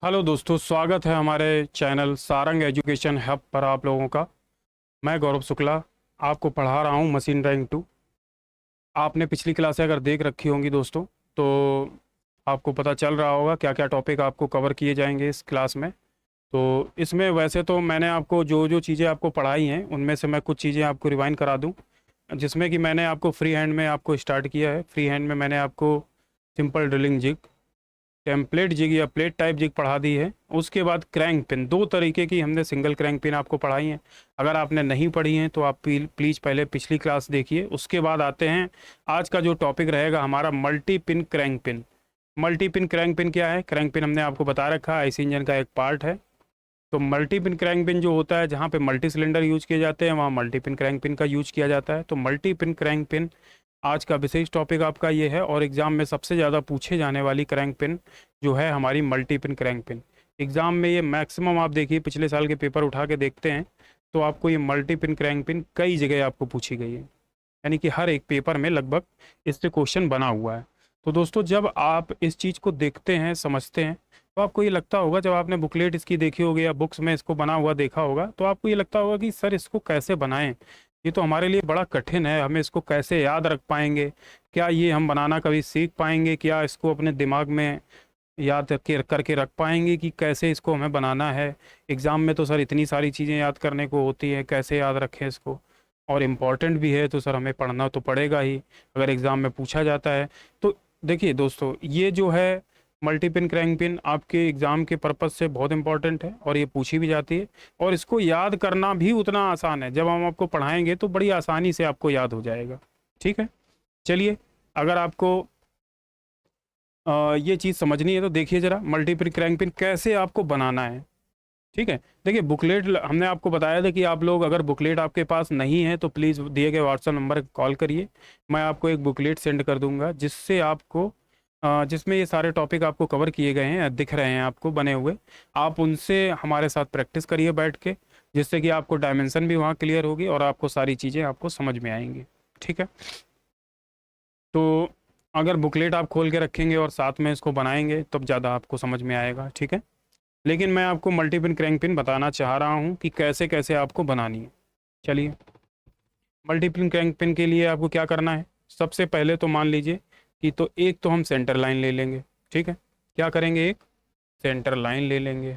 Hello दोस्तों, स्वागत है हमारे चैनल सारंग एजुकेशन हब पर आप लोगों का। मैं गौरव शुक्ला आपको पढ़ा रहा हूँ मशीन लर्निंग 2। आपने पिछली क्लासें अगर देख रखी होंगी दोस्तों, तो आपको पता चल रहा होगा क्या क्या टॉपिक आपको कवर किए जाएंगे इस क्लास में। तो इसमें वैसे तो मैंने आपको जो जो चीज़ें आपको पढ़ाई हैं उनमें से मैं कुछ चीज़ें आपको रिवाइंड करा दूँ, जिसमें कि मैंने आपको फ्री हैंड में आपको स्टार्ट किया है। फ्री हैंड में मैंने आपको simple drilling jig, template jig या प्लेट टाइप जिग पढ़ा दी है। उसके बाद क्रैंक पिन, दो तरीके की हमने सिंगल क्रैंक पिन आपको पढ़ाई है। अगर आपने नहीं पढ़ी हैं तो आप प्लीज़ पहले पिछली क्लास देखिए। उसके बाद आते हैं आज का जो टॉपिक रहेगा हमारा, multi pin crank pin. Multi pin crank pin क्या है? क्रैंक पिन हमने आपको बता रखा है, आईसी इंजन का एक पार्ट है। तो मल्टी पिन क्रैंक पिन जो होता है, जहाँ पे मल्टी सिलेंडर यूज किए जाते हैं, वहाँ मल्टी पिन क्रैंक पिन का यूज किया जाता है। तो मल्टी पिन क्रैंक पिन आज का विशेष टॉपिक आपका ये है। और एग्जाम में सबसे ज़्यादा पूछे जाने वाली क्रैंक पिन जो है हमारी multi pin crank pin. Exam में ये मैक्सिमम आप देखिए, पिछले साल के पेपर उठा के देखते हैं तो आपको ये मल्टी पिन क्रैंक पिन कई जगह आपको पूछी गई है, यानी कि हर एक पेपर में लगभग इससे क्वेश्चन बना हुआ है। तो दोस्तों, जब आप इस चीज़ को देखते हैं, समझते हैं, तो आपको ये लगता होगा, जब आपने बुकलेट इसकी देखी होगी या बुक्स में इसको बना हुआ देखा होगा, तो आपको ये लगता होगा कि सर इसको कैसे बनाएं, ये तो हमारे लिए बड़ा कठिन है, हमें इसको कैसे याद रख पाएंगे, क्या ये हम बनाना कभी सीख पाएंगे, क्या इसको अपने दिमाग में याद करके रख पाएंगे, कि कैसे इसको हमें बनाना है। एग्ज़ाम में तो सर इतनी सारी चीज़ें याद करने को होती हैं, कैसे याद रखें इसको, और इम्पॉर्टेंट भी है तो सर हमें पढ़ना तो पड़ेगा ही अगर एग्ज़ाम में पूछा जाता है। तो देखिए दोस्तों, ये जो है मल्टी पिन क्रैंक पिन आपके एग्ज़ाम के पर्पज़ से बहुत इंपॉर्टेंट है और ये पूछी भी जाती है। और इसको याद करना भी उतना आसान है, जब हम आपको पढ़ाएंगे तो बड़ी आसानी से आपको याद हो जाएगा। ठीक है, चलिए, अगर आपको ये चीज़ समझनी है तो देखिए ज़रा मल्टी पिन क्रैंक पिन कैसे आपको बनाना है। ठीक है, देखिए बुकलेट हमने आपको बताया था कि आप लोग, अगर बुकलेट आपके पास नहीं है तो प्लीज़ दिए गए व्हाट्सएप नंबर कॉल करिए। मैं आपको एक बुकलेट सेंड कर दूंगा जिससे आपको जिसमें ये सारे टॉपिक आपको कवर किए गए हैं, दिख रहे हैं आपको बने हुए। आप उनसे हमारे साथ प्रैक्टिस करिए बैठ के, जिससे कि आपको डायमेंशन भी वहाँ क्लियर होगी और आपको सारी चीज़ें आपको समझ में आएंगी। ठीक है, तो अगर बुकलेट आप खोल के रखेंगे और साथ में इसको बनाएंगे तब ज़्यादा आपको समझ में आएगा। ठीक है, लेकिन मैं आपको मल्टी पिन क्रैंक पिन बताना चाह रहा हूँ कि कैसे कैसे आपको बनानी है। चलिए, मल्टी पिन क्रैंक पिन के लिए आपको क्या करना है, सबसे पहले तो मान लीजिए कि तो एक तो हम सेंटर लाइन ले लेंगे। ठीक है, क्या करेंगे, एक सेंटर लाइन ले लेंगे।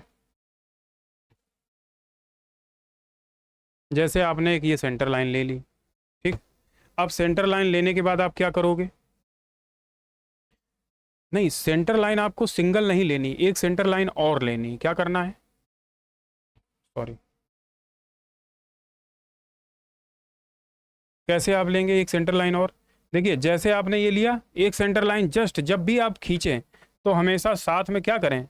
जैसे आपने एक ये सेंटर लाइन ले ली, ठीक। अब सेंटर लाइन लेने के बाद आप क्या करोगे? नहीं, सेंटर लाइन आपको सिंगल नहीं लेनी, एक सेंटर लाइन और लेनी। क्या करना है, सॉरी, कैसे आप लेंगे एक सेंटर लाइन और? देखिए, जैसे आपने ये लिया एक सेंटर लाइन, जस्ट जब भी आप खींचें तो हमेशा साथ में क्या करें,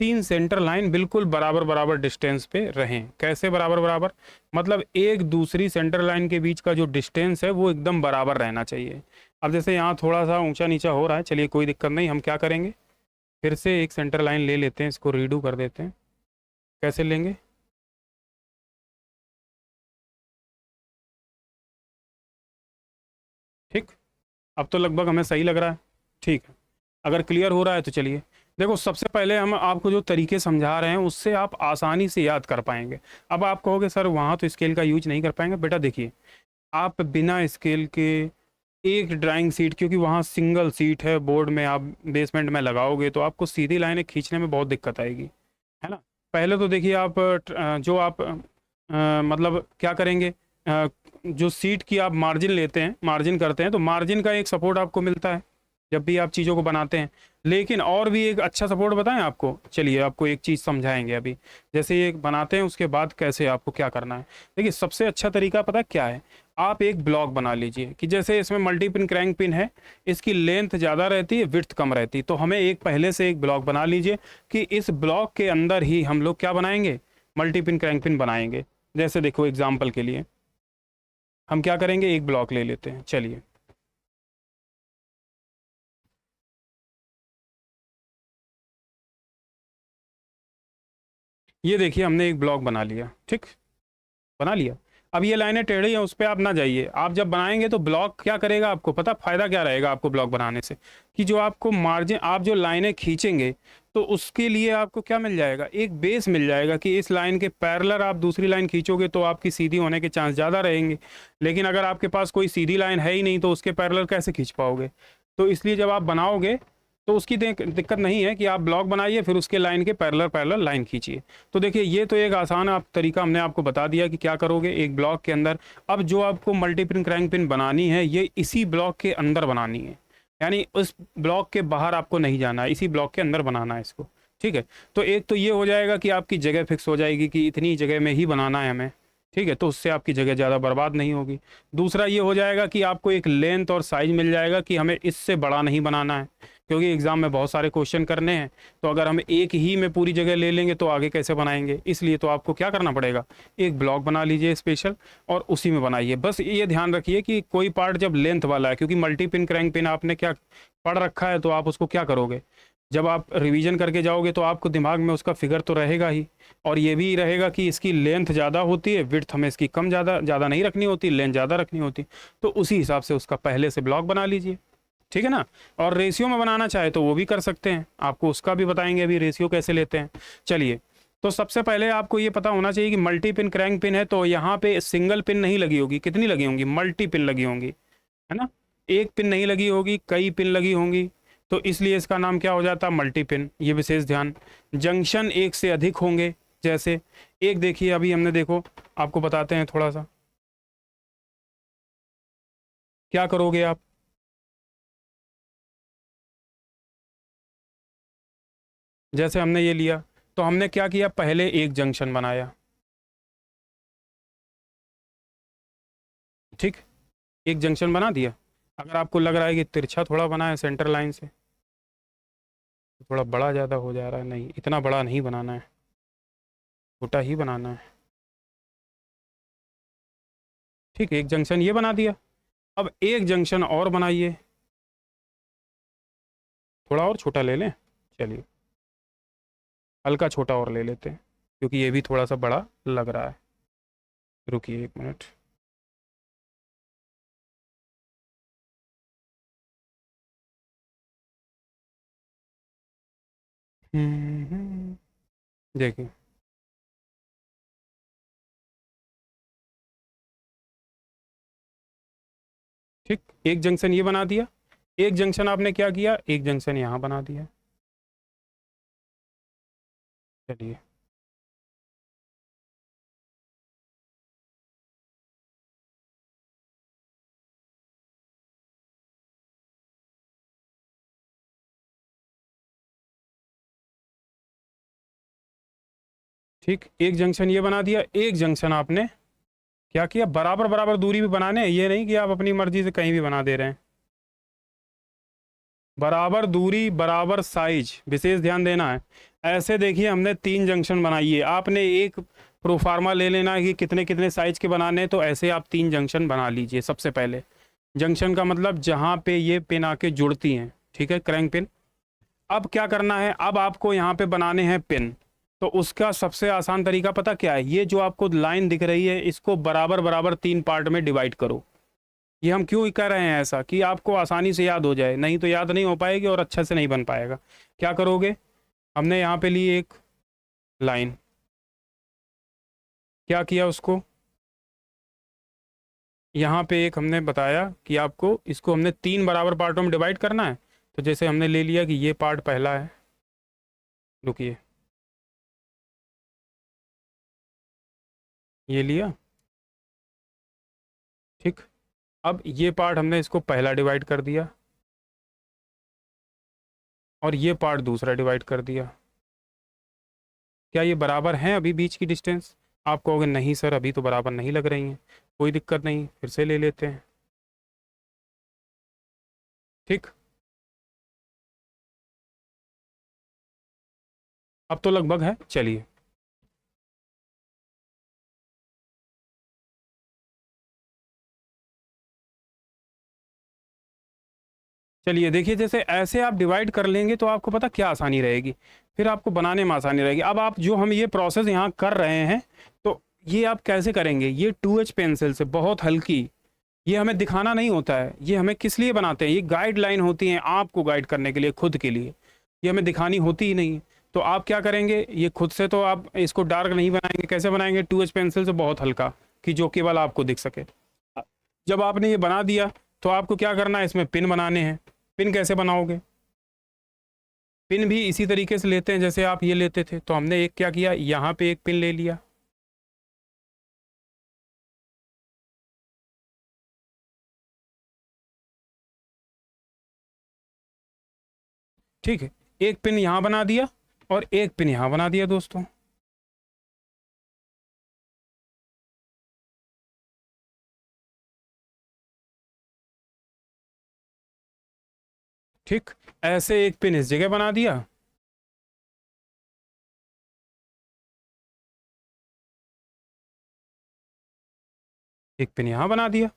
तीन सेंटर लाइन बिल्कुल बराबर बराबर डिस्टेंस पे रहें। कैसे बराबर बराबर? मतलब एक दूसरी सेंटर लाइन के बीच का जो डिस्टेंस है वो एकदम बराबर रहना चाहिए। अब जैसे यहाँ थोड़ा सा ऊंचा नीचा हो रहा है, चलिए कोई दिक्कत नहीं, हम क्या करेंगे, फिर से एक सेंटर लाइन ले लेते हैं, इसको रीडू कर देते हैं। कैसे लेंगे, ठीक, अब तो लगभग हमें सही लग रहा है। ठीक है, अगर क्लियर हो रहा है तो चलिए, देखो सबसे पहले हम आपको जो तरीके समझा रहे हैं उससे आप आसानी से याद कर पाएंगे। अब आप कहोगे सर वहाँ तो स्केल का यूज नहीं कर पाएंगे, बेटा देखिए, आप बिना स्केल के एक ड्राइंग सीट, क्योंकि वहाँ सिंगल सीट है बोर्ड में, आप बेसमेंट में लगाओगे तो आपको सीधी लाइनें खींचने में बहुत दिक्कत आएगी, है ना। पहले तो देखिए आप जो आप मतलब क्या करेंगे, जो सीट की आप मार्जिन लेते हैं, मार्जिन करते हैं, तो मार्जिन का एक सपोर्ट आपको मिलता है जब भी आप चीज़ों को बनाते हैं। लेकिन और भी एक अच्छा सपोर्ट बताएं आपको, चलिए आपको एक चीज़ समझाएंगे अभी। जैसे ये बनाते हैं उसके बाद कैसे आपको क्या करना है, देखिए सबसे अच्छा तरीका पता है क्या है, आप एक ब्लॉक बना लीजिए कि जैसे इसमें मल्टी पिन क्रैंक पिन है, इसकी लेंथ ज़्यादा रहती है, विड्थ कम रहती है, तो हमें एक पहले से एक ब्लॉक बना लीजिए कि इस ब्लॉक के अंदर ही हम लोग क्या बनाएंगे, मल्टी पिन क्रैंक पिन बनाएंगे। जैसे देखो एग्जाम्पल के लिए हम क्या करेंगे, एक ब्लॉक ले लेते हैं, चलिए ये देखिए हमने एक ब्लॉक बना लिया, ठीक, बना लिया। अब ये लाइनें टेढ़ी हैं, उस पर आप ना जाइए, आप जब बनाएंगे तो ब्लॉक क्या करेगा, आपको पता फायदा क्या रहेगा आपको ब्लॉक बनाने से, कि जो आपको मार्जिन, आप जो लाइनें खींचेंगे तो उसके लिए आपको क्या मिल जाएगा, एक बेस मिल जाएगा कि इस लाइन के पैरेलल आप दूसरी लाइन खींचोगे तो आपकी सीधी होने के चांस ज़्यादा रहेंगे। लेकिन अगर आपके पास कोई सीधी लाइन है ही नहीं तो उसके पैरेलल कैसे खींच पाओगे। तो इसलिए जब आप बनाओगे तो उसकी दिक्कत नहीं है कि आप ब्लॉक बनाइए फिर उसके लाइन के पैरेलल पैरेलल लाइन खींचिए। तो देखिए ये तो एक आसान आप तरीका हमने आपको बता दिया कि क्या करोगे एक ब्लॉक के अंदर। अब जो आपको मल्टी पिन क्रैंक पिन बनानी है ये इसी ब्लॉक के अंदर बनानी है, यानी उस ब्लॉक के बाहर आपको नहीं जाना है, इसी ब्लॉक के अंदर बनाना है इसको। ठीक है, तो एक तो ये हो जाएगा कि आपकी जगह फिक्स हो जाएगी कि इतनी जगह में ही बनाना है हमें। ठीक है, तो उससे आपकी जगह ज़्यादा बर्बाद नहीं होगी। दूसरा ये हो जाएगा कि आपको एक लेंथ और साइज मिल जाएगा कि हमें इससे बड़ा नहीं बनाना है, क्योंकि एग्ज़ाम में बहुत सारे क्वेश्चन करने हैं। तो अगर हम एक ही में पूरी जगह ले लेंगे तो आगे कैसे बनाएंगे, इसलिए तो आपको क्या करना पड़ेगा, एक ब्लॉक बना लीजिए स्पेशल और उसी में बनाइए। बस ये ध्यान रखिए कि कोई पार्ट जब लेंथ वाला है, क्योंकि मल्टी पिन क्रैंक पिन आपने क्या पढ़ रखा है तो आप उसको क्या करोगे, जब आप रिवीजन करके जाओगे तो आपको दिमाग में उसका फिगर तो रहेगा ही, और ये भी रहेगा कि इसकी लेंथ ज़्यादा होती है, विड्थ हमें इसकी कम ज़्यादा नहीं रखनी होती, लेंथ ज़्यादा रखनी होती। तो उसी हिसाब से उसका पहले से ब्लॉक बना लीजिए। ठीक है ना, और रेशियो में बनाना चाहे तो वो भी कर सकते हैं, आपको उसका भी बताएंगे अभी रेशियो कैसे लेते हैं। चलिए, तो सबसे पहले आपको ये पता होना चाहिए कि मल्टी पिन क्रैंक पिन है तो यहाँ पे सिंगल पिन नहीं लगी होगी, कितनी लगी होंगी, मल्टी पिन लगी होंगी, है ना। एक पिन नहीं लगी होगी, कई पिन लगी होंगी, तो इसलिए इसका नाम क्या हो जाता है, मल्टी पिन। ये विशेष ध्यान। जंक्शन एक से अधिक होंगे, जैसे एक देखिए अभी हमने, देखो आपको बताते हैं थोड़ा सा क्या करोगे आप। जैसे हमने ये लिया तो हमने क्या किया, पहले एक जंक्शन बनाया। ठीक, एक जंक्शन बना दिया। अगर आपको लग रहा है कि तिरछा थोड़ा बना है सेंटर लाइन से, थोड़ा बड़ा ज़्यादा हो जा रहा है, नहीं इतना बड़ा नहीं बनाना है, छोटा ही बनाना है। ठीक है, एक जंक्शन ये बना दिया। अब एक जंक्शन और बनाइए, थोड़ा और छोटा ले लें, चलिए हल्का छोटा और ले लेते हैं क्योंकि ये भी थोड़ा सा बड़ा लग रहा है। रुकिए एक मिनट। देखिए, ठीक, एक जंक्शन ये बना दिया, एक जंक्शन आपने क्या किया, एक जंक्शन यहाँ बना दिया। चलिए, ठीक, एक जंक्शन ये बना दिया। एक जंक्शन आपने क्या किया, बराबर बराबर दूरी भी बनाने हैं, ये नहीं कि आप अपनी मर्जी से कहीं भी बना दे रहे हैं। बराबर दूरी बराबर साइज, विशेष ध्यान देना है। ऐसे देखिए हमने तीन जंक्शन बनाई है, आपने एक प्रोफार्मा ले लेना है कि कितने कितने साइज के बनाने हैं, तो ऐसे आप तीन जंक्शन बना लीजिए। सबसे पहले जंक्शन का मतलब जहाँ पे ये पिन आके जुड़ती हैं, ठीक है, क्रैंक पिन। अब क्या करना है, अब आपको यहाँ पे बनाने हैं पिन। तो उसका सबसे आसान तरीका पता क्या है, ये जो आपको लाइन दिख रही है इसको बराबर बराबर तीन पार्ट में डिवाइड करो। ये हम क्यों कर रहे हैं ऐसा, कि आपको आसानी से याद हो जाए, नहीं तो याद नहीं हो पाएगी और अच्छे से नहीं बन पाएगा। क्या करोगे, हमने यहाँ पे ली एक लाइन, क्या किया उसको, यहाँ पे एक हमने बताया कि आपको इसको हमने तीन बराबर पार्टों में डिवाइड करना है। तो जैसे हमने ले लिया कि ये पार्ट पहला है, रुकिए, ये लिया, ठीक। अब ये पार्ट हमने इसको पहला डिवाइड कर दिया और ये पार्ट दूसरा डिवाइड कर दिया। क्या ये बराबर हैं अभी बीच की डिस्टेंस, आप कहोगे नहीं सर अभी तो बराबर नहीं लग रही हैं, कोई दिक्कत नहीं, फिर से ले लेते हैं। ठीक, अब तो लगभग है। चलिए, चलिए देखिए, जैसे ऐसे आप डिवाइड कर लेंगे तो आपको पता क्या आसानी रहेगी, फिर आपको बनाने में आसानी रहेगी। अब आप जो हम ये प्रोसेस यहाँ कर रहे हैं तो ये आप कैसे करेंगे, ये 2H पेंसिल से बहुत हल्की, ये हमें दिखाना नहीं होता है, ये हमें किस लिए बनाते हैं, ये गाइडलाइन होती हैं आपको गाइड करने के लिए, खुद के लिए। ये हमें दिखानी होती ही नहीं है। तो आप क्या करेंगे, ये खुद से तो आप इसको डार्क नहीं बनाएंगे, कैसे बनाएंगे, 2H पेंसिल से बहुत हल्का, कि जो केवल आपको दिख सके। जब आपने ये बना दिया तो आपको क्या करना है, इसमें पिन बनाने हैं। पिन कैसे बनाओगे, पिन भी इसी तरीके से लेते हैं जैसे आप ये लेते थे। तो हमने एक क्या किया, यहाँ पे एक पिन ले लिया, ठीक है, एक पिन यहाँ बना दिया और एक पिन यहाँ बना दिया दोस्तों। ठीक, ऐसे एक पिन इस जगह बना दिया, एक पिन यहाँ बना दिया।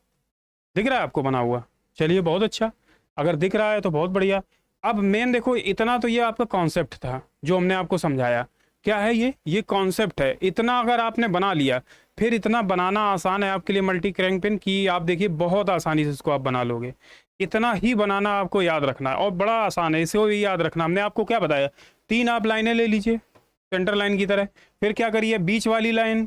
दिख रहा है आपको बना हुआ, चलिए बहुत अच्छा, अगर दिख रहा है तो बहुत बढ़िया। अब मेन देखो, इतना तो ये आपका कॉन्सेप्ट था जो हमने आपको समझाया। क्या है ये कॉन्सेप्ट है। इतना अगर आपने बना लिया, फिर इतना बनाना आसान है आपके लिए मल्टी क्रैंक पिन की, आप देखिए बहुत आसानी से इसको आप बना लोगे। इतना ही बनाना आपको याद रखना है और बड़ा आसान है, इसको भी याद रखना। हमने आपको क्या बताया, 3 आप लाइनें ले लीजिए सेंटर लाइन की तरह, फिर क्या करिए, बीच वाली लाइन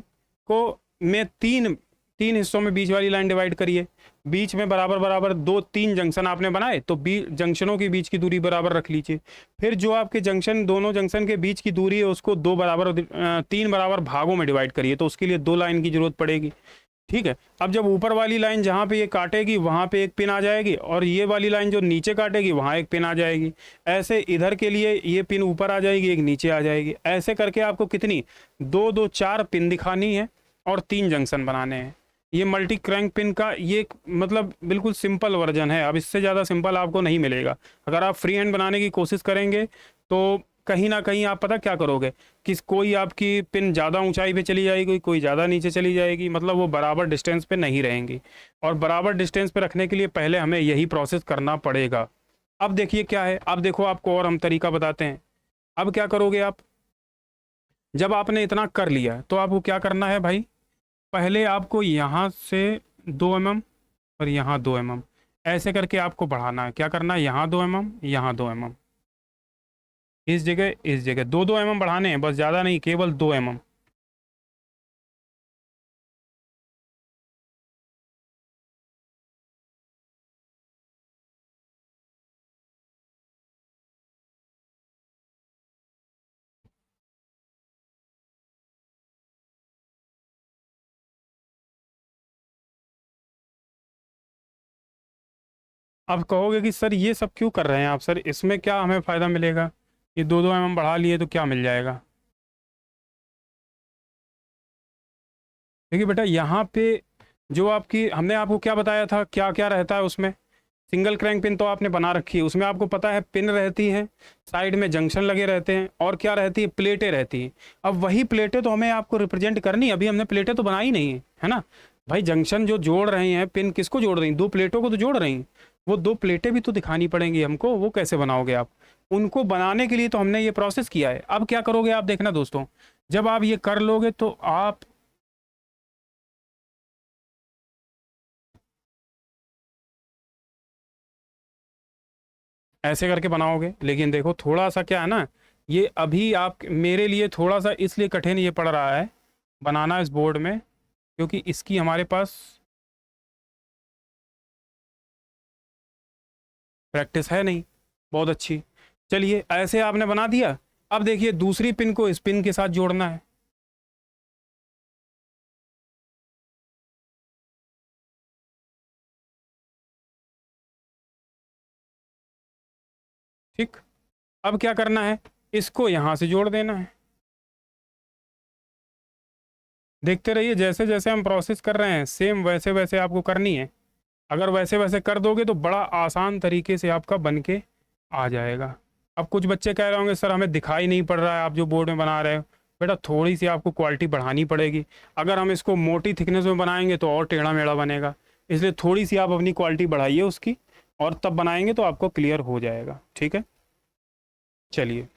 को में तीन तीन हिस्सों में बीच वाली लाइन डिवाइड करिए। बीच में बराबर बराबर 2-3 जंक्शन आपने बनाए, तो जंक्शनों के बीच की दूरी बराबर रख लीजिए। फिर जो आपके जंक्शन, दोनों जंक्शन के बीच की दूरी है, उसको 3 बराबर भागों में डिवाइड करिए, तो उसके लिए 2 लाइन की जरूरत पड़ेगी। ठीक है, अब जब ऊपर वाली लाइन जहाँ पे ये काटेगी वहाँ पे एक पिन आ जाएगी, और ये वाली लाइन जो नीचे काटेगी वहाँ एक पिन आ जाएगी। ऐसे इधर के लिए ये पिन ऊपर आ जाएगी, एक नीचे आ जाएगी। ऐसे करके आपको कितनी, 2-2-4 पिन दिखानी है और 3 जंक्शन बनाने हैं। ये मल्टी क्रैंक पिन का ये मतलब बिल्कुल सिंपल वर्जन है। अब इससे ज़्यादा सिंपल आपको नहीं मिलेगा। अगर आप फ्री हैंड बनाने की कोशिश करेंगे तो कहीं ना कहीं आप पता क्या करोगे, किस कोई आपकी पिन ज़्यादा ऊंचाई पे चली जाएगी, कोई ज़्यादा नीचे चली जाएगी, मतलब वो बराबर डिस्टेंस पे नहीं रहेंगी। और बराबर डिस्टेंस पे रखने के लिए पहले हमें यही प्रोसेस करना पड़ेगा। अब देखिए क्या है, अब देखो आपको और हम तरीका बताते हैं। अब क्या करोगे आप, जब आपने इतना कर लिया तो आपको क्या करना है भाई, पहले आपको यहाँ से 2 mm और यहाँ 2 mm, ऐसे करके आपको बढ़ाना है। क्या करना है, यहाँ 2 mm, यहाँ 2 mm, इस जगह 2-2 mm बढ़ाने हैं, बस ज़्यादा नहीं, केवल 2 mm। अब कहोगे कि सर ये सब क्यों कर रहे हैं आप, सर इसमें क्या हमें फ़ायदा मिलेगा, ये 2-2 mm बढ़ा लिए तो क्या मिल जाएगा। देखिए बेटा, यहाँ पे जो आपकी, हमने आपको क्या बताया था, क्या क्या रहता है उसमें। सिंगल क्रैंक पिन तो आपने बना रखी है, उसमें आपको पता है पिन रहती है, साइड में जंक्शन लगे रहते हैं, और क्या रहती है, प्लेटें रहती हैं। अब वही प्लेटें तो हमें आपको रिप्रेजेंट करनी है, अभी हमने प्लेटें तो बनाई नहीं है ना। भाई जंक्शन जो जोड़ रहे हैं, पिन किसको जोड़ रही हैं, 2 प्लेटों को तो जोड़ रही हैं। वो 2 प्लेटें भी तो दिखानी पड़ेंगी हमको, वो कैसे बनाओगे आप। उनको बनाने के लिए तो हमने ये प्रोसेस किया है। अब क्या करोगे आप, देखना दोस्तों, जब आप ये कर लोगे तो आप ऐसे करके बनाओगे। लेकिन देखो थोड़ा सा क्या है ना, ये अभी आप मेरे लिए थोड़ा सा इसलिए कठिन ये पड़ रहा है बनाना इस बोर्ड में, क्योंकि इसकी हमारे पास प्रैक्टिस है नहीं बहुत अच्छी। चलिए ऐसे आपने बना दिया। अब देखिए दूसरी पिन को इस पिन के साथ जोड़ना है। ठीक, अब क्या करना है, इसको यहाँ से जोड़ देना है। देखते रहिए, जैसे जैसे हम प्रोसेस कर रहे हैं सेम वैसे वैसे आपको करनी है। अगर वैसे वैसे कर दोगे तो बड़ा आसान तरीके से आपका बन के आ जाएगा। अब कुछ बच्चे कह रहे होंगे सर हमें दिखाई नहीं पड़ रहा है आप जो बोर्ड में बना रहे हो। बेटा थोड़ी सी आपको क्वालिटी बढ़ानी पड़ेगी। अगर हम इसको मोटी थिकनेस में बनाएंगे तो और टेढ़ा मेढ़ा बनेगा, इसलिए थोड़ी सी आप अपनी क्वालिटी बढ़ाइए उसकी, और तब बनाएंगे तो आपको क्लियर हो जाएगा। ठीक है, चलिए।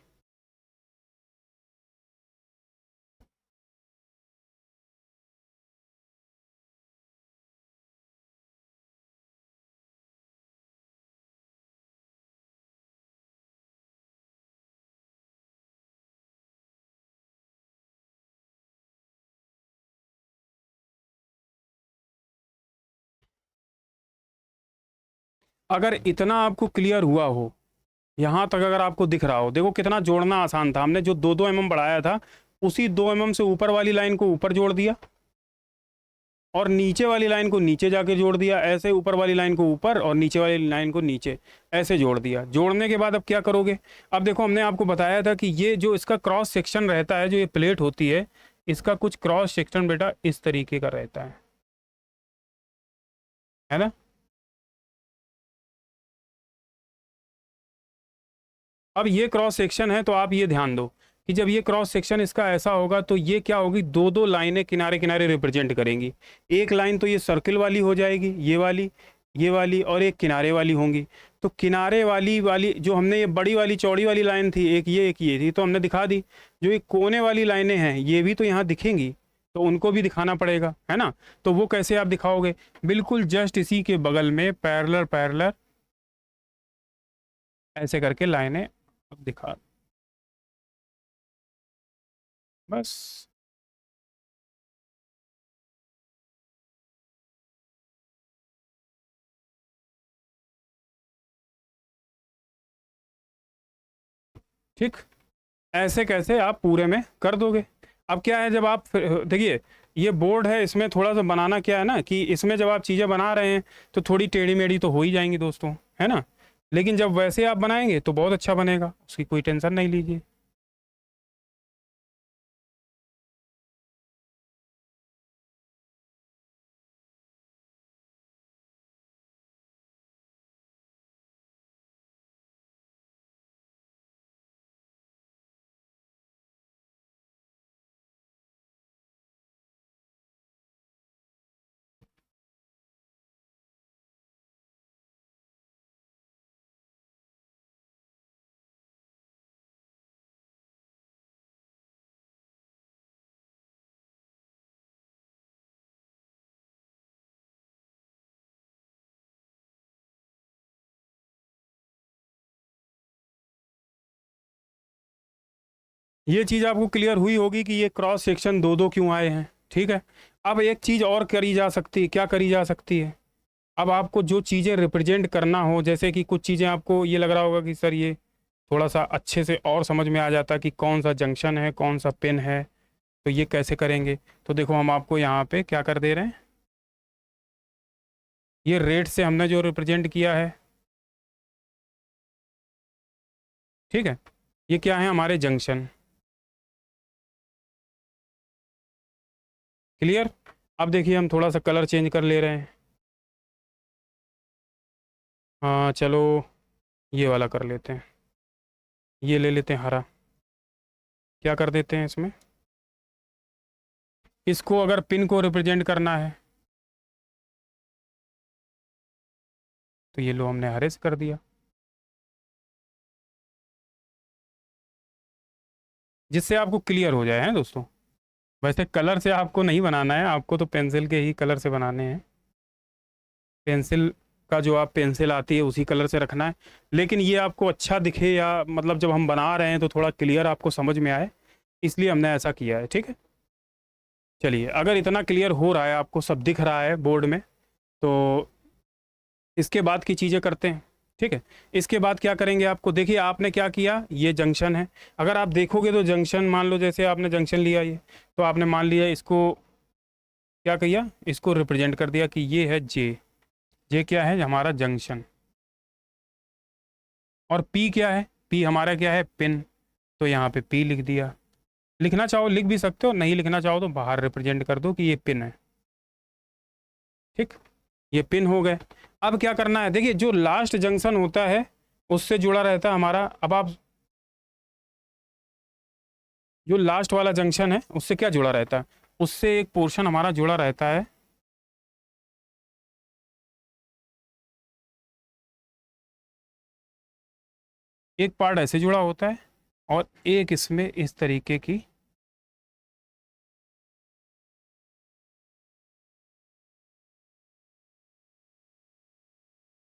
अगर इतना आपको क्लियर हुआ हो, यहाँ तक अगर आपको दिख रहा हो, देखो कितना जोड़ना आसान था। हमने जो 2-2 mm बढ़ाया था, उसी 2 mm से ऊपर वाली लाइन को ऊपर जोड़ दिया और नीचे वाली लाइन को नीचे जाके जोड़ दिया। ऐसे ऊपर वाली लाइन को ऊपर और नीचे वाली लाइन को नीचे, ऐसे जोड़ दिया। जोड़ने के बाद अब क्या करोगे? अब देखो हमने आपको बताया था कि ये जो इसका क्रॉस सेक्शन रहता है, जो ये प्लेट होती है, इसका कुछ क्रॉस सेक्शन बेटा इस तरीके का रहता है ना। अब ये क्रॉस सेक्शन है तो आप ये ध्यान दो कि जब ये क्रॉस सेक्शन इसका ऐसा होगा तो ये क्या होगी, 2-2 लाइनें किनारे किनारे रिप्रेजेंट करेंगी। एक लाइन तो ये सर्किल वाली हो जाएगी, ये वाली और एक किनारे वाली होंगी। तो किनारे वाली वाली जो हमने ये बड़ी वाली चौड़ी वाली लाइन थी, एक ये थी, तो हमने दिखा दी। जो ये कोने वाली लाइनें हैं ये भी तो यहाँ दिखेंगी, तो उनको भी दिखाना पड़ेगा, है ना। तो वो कैसे आप दिखाओगे? बिल्कुल जस्ट इसी के बगल में पैरेलल पैरेलल ऐसे करके लाइनें अब दिखा, बस। ठीक, ऐसे कैसे आप पूरे में कर दोगे। अब क्या है, जब आप देखिए ये बोर्ड है, इसमें थोड़ा सा बनाना क्या है ना कि इसमें जब आप चीज़ें बना रहे हैं तो थोड़ी टेढ़ी मेढ़ी तो हो ही जाएंगी दोस्तों, है ना। लेकिन जब वैसे आप बनाएंगे तो बहुत अच्छा बनेगा, उसकी कोई टेंशन नहीं लीजिए। ये चीज़ आपको क्लियर हुई होगी कि ये क्रॉस सेक्शन 2-2 क्यों आए हैं, ठीक है। अब एक चीज़ और करी जा सकती है, क्या करी जा सकती है? अब आपको जो चीज़ें रिप्रेजेंट करना हो, जैसे कि कुछ चीज़ें आपको ये लग रहा होगा कि सर ये थोड़ा सा अच्छे से और समझ में आ जाता कि कौन सा जंक्शन है, कौन सा पिन है, तो ये कैसे करेंगे। तो देखो हम आपको यहाँ पे क्या कर दे रहे हैं, ये रेड से हमने जो रिप्रेजेंट किया है, ठीक है। ये क्या है, हमारे जंक्शन। क्लियर। अब देखिए हम थोड़ा सा कलर चेंज कर ले रहे हैं। हाँ चलो ये वाला कर लेते हैं, ये ले लेते हैं हरा। क्या कर देते हैं इसमें, इसको अगर पिन को रिप्रेजेंट करना है तो ये लो हमने हरे से कर दिया, जिससे आपको क्लियर हो जाए, हैं दोस्तों। वैसे कलर से आपको नहीं बनाना है, आपको तो पेंसिल के ही कलर से बनाने हैं। पेंसिल का जो आप पेंसिल आती है उसी कलर से रखना है। लेकिन ये आपको अच्छा दिखे, या मतलब जब हम बना रहे हैं तो थोड़ा क्लियर आपको समझ में आए, इसलिए हमने ऐसा किया है, ठीक है। चलिए अगर इतना क्लियर हो रहा है, आपको सब दिख रहा है बोर्ड में, तो इसके बाद की चीज़ें करते हैं, ठीक है। इसके बाद क्या करेंगे, आपको देखिए आपने क्या किया, ये जंक्शन है। अगर आप देखोगे तो जंक्शन, मान लो जैसे आपने जंक्शन लिया ये, तो आपने मान लिया इसको क्या किया, इसको रिप्रेजेंट कर दिया कि ये है जे। जे क्या है, हमारा जंक्शन। और पी क्या है, पी हमारा क्या है, पिन। तो यहाँ पे पी लिख दिया। लिखना चाहो लिख भी सकते हो, नहीं लिखना चाहो तो बाहर रिप्रेजेंट कर दो कि ये पिन है, ठीक। ये पिन हो गए। अब क्या करना है, देखिए जो लास्ट जंक्शन होता है उससे जुड़ा रहता है हमारा, अब आप जो लास्ट वाला जंक्शन है उससे क्या जुड़ा रहता है, उससे एक पोर्शन हमारा जुड़ा रहता है, एक पार्ट ऐसे जुड़ा होता है और एक इसमें इस तरीके की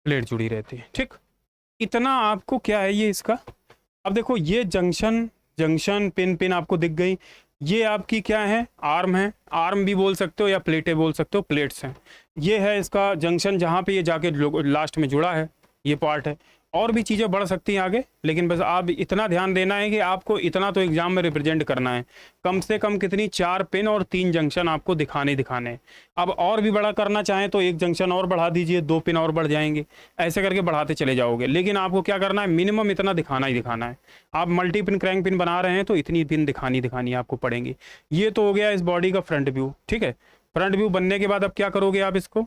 प्लेट जुड़ी रहती है, ठीक। इतना आपको क्या है ये इसका। अब देखो ये जंक्शन, जंक्शन पिन, पिन आपको दिख गई। ये आपकी क्या है, आर्म है, आर्म भी बोल सकते हो या प्लेटें बोल सकते हो, प्लेट्स हैं। ये है इसका जंक्शन जहाँ पे ये जाके लास्ट में जुड़ा है, ये पार्ट है। और भी चीज़ें बढ़ सकती हैं आगे, लेकिन बस आप इतना ध्यान देना है कि आपको इतना तो एग्जाम में रिप्रेजेंट करना है। कम से कम कितनी 4 पिन और 3 जंक्शन आपको दिखाने हैं। अब और भी बड़ा करना चाहें तो एक जंक्शन और बढ़ा दीजिए, 2 पिन और बढ़ जाएंगे, ऐसे करके बढ़ाते चले जाओगे। लेकिन आपको क्या करना है, मिनिमम इतना दिखाना ही दिखाना है। आप मल्टी पिन क्रैंक पिन बना रहे हैं तो इतनी पिन दिखानी आपको पड़ेंगी। ये तो हो गया इस बॉडी का फ्रंट व्यू, ठीक है। फ्रंट व्यू बनने के बाद अब क्या करोगे आप इसको,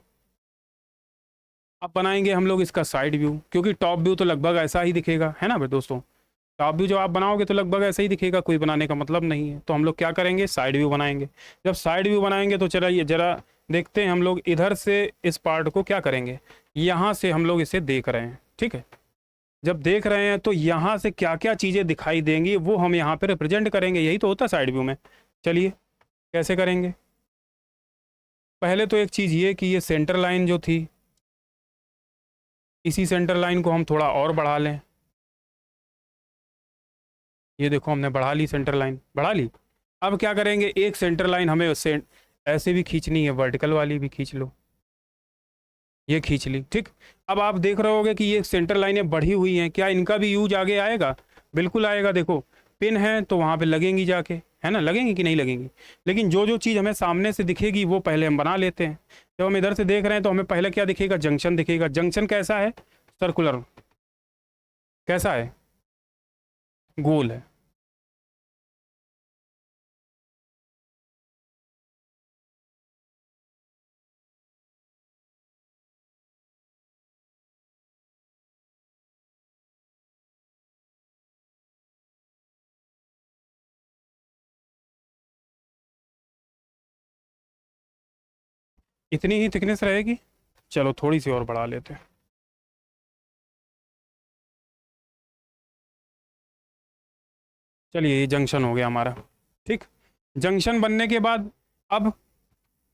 अब बनाएंगे हम लोग इसका साइड व्यू, क्योंकि टॉप व्यू तो लगभग ऐसा ही दिखेगा, है ना भाई दोस्तों। टॉप व्यू जो आप बनाओगे तो लगभग ऐसा ही दिखेगा, कोई बनाने का मतलब नहीं है। तो हम लोग क्या करेंगे, साइड व्यू बनाएंगे। जब साइड व्यू बनाएंगे तो चलिए जरा देखते हैं हम लोग इधर से इस पार्ट को क्या करेंगे। यहाँ से हम लोग इसे देख रहे हैं, ठीक है। जब देख रहे हैं तो यहाँ से क्या क्या चीज़ें दिखाई देंगी वो हम यहाँ पे रिप्रेजेंट करेंगे। यही तो होता है साइड व्यू में। चलिए कैसे करेंगे, पहले तो एक चीज़ ये कि ये सेंटर लाइन जो थी, इसी सेंटर लाइन को हम थोड़ा और बढ़ा लें। ये देखो हमने बढ़ा ली, सेंटर लाइन बढ़ा ली। अब क्या करेंगे, एक सेंटर लाइन हमें उससे ऐसे भी खींचनी है, वर्टिकल वाली भी खींच लो, ये खींच ली, ठीक। अब आप देख रहे होगे कि ये सेंटर लाइनें बढ़ी हुई हैं, क्या इनका भी यूज आगे आएगा? बिल्कुल आएगा। देखो पिन है तो वहाँ पे लगेंगी जाके, है ना, लगेंगी कि नहीं लगेंगी। लेकिन जो जो चीज़ हमें सामने से दिखेगी वो पहले हम बना लेते हैं। जब हम इधर से देख रहे हैं तो हमें पहले क्या दिखेगा, जंक्शन दिखेगा। जंक्शन कैसा है, सर्कुलर, कैसा है, गोल है। इतनी ही थिकनेस रहेगी, चलो थोड़ी सी और बढ़ा लेते हैं। चलिए ये जंक्शन हो गया हमारा, ठीक। जंक्शन बनने के बाद अब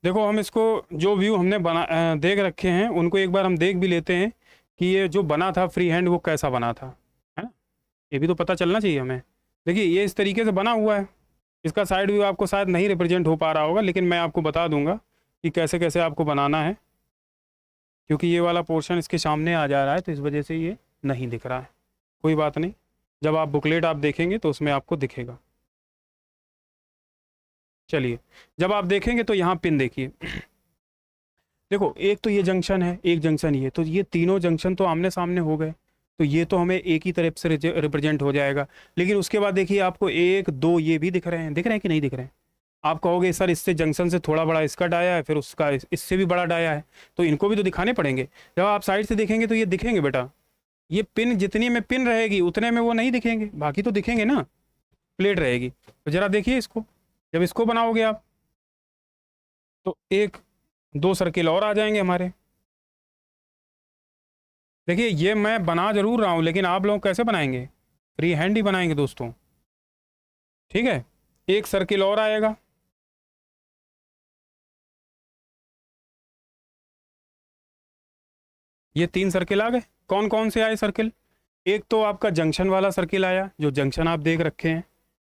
देखो हम इसको, जो व्यू हमने देख रखे हैं उनको एक बार हम देख भी लेते हैं कि ये जो बना था फ्री हैंड वो कैसा बना था, है ना। ये भी तो पता चलना चाहिए हमें। देखिए ये इस तरीके से बना हुआ है। इसका साइड व्यू आपको शायद नहीं रिप्रेजेंट हो पा रहा होगा, लेकिन मैं आपको बता दूंगा कि कैसे कैसे आपको बनाना है, क्योंकि ये वाला पोर्शन इसके सामने आ जा रहा है तो इस वजह से ये नहीं दिख रहा है। कोई बात नहीं, जब आप बुकलेट आप देखेंगे तो उसमें आपको दिखेगा। चलिए जब आप देखेंगे तो यहाँ पिन देखिए। देखो एक तो ये जंक्शन है, एक जंक्शन ये, तो ये तीनों जंक्शन तो आमने सामने हो गए, तो ये तो हमें एक ही तरफ से रिप्रेजेंट हो जाएगा। लेकिन उसके बाद देखिए आपको एक दो ये भी दिख रहे हैं, दिख रहे हैं कि नहीं दिख रहे हैं। आप कहोगे सर इससे जंक्शन से थोड़ा बड़ा इसका डाया है, फिर उसका इससे भी बड़ा डाया है, तो इनको भी तो दिखाने पड़ेंगे। जब आप साइड से देखेंगे तो ये दिखेंगे बेटा। ये पिन जितनी में पिन रहेगी उतने में वो नहीं दिखेंगे, बाकी तो दिखेंगे ना, प्लेट रहेगी। तो जरा देखिए इसको, जब इसको बनाओगे आप तो एक दो सर्किल और आ जाएंगे हमारे। देखिए ये मैं बना जरूर रहा हूं, लेकिन आप लोग कैसे बनाएंगे, फ्री हैंड ही बनाएंगे दोस्तों, ठीक है। एक सर्किल और आएगा, ये 3 सर्किल आ गए। कौन कौन से आए सर्किल, एक तो आपका जंक्शन वाला सर्किल आया, जो जंक्शन आप देख रखे हैं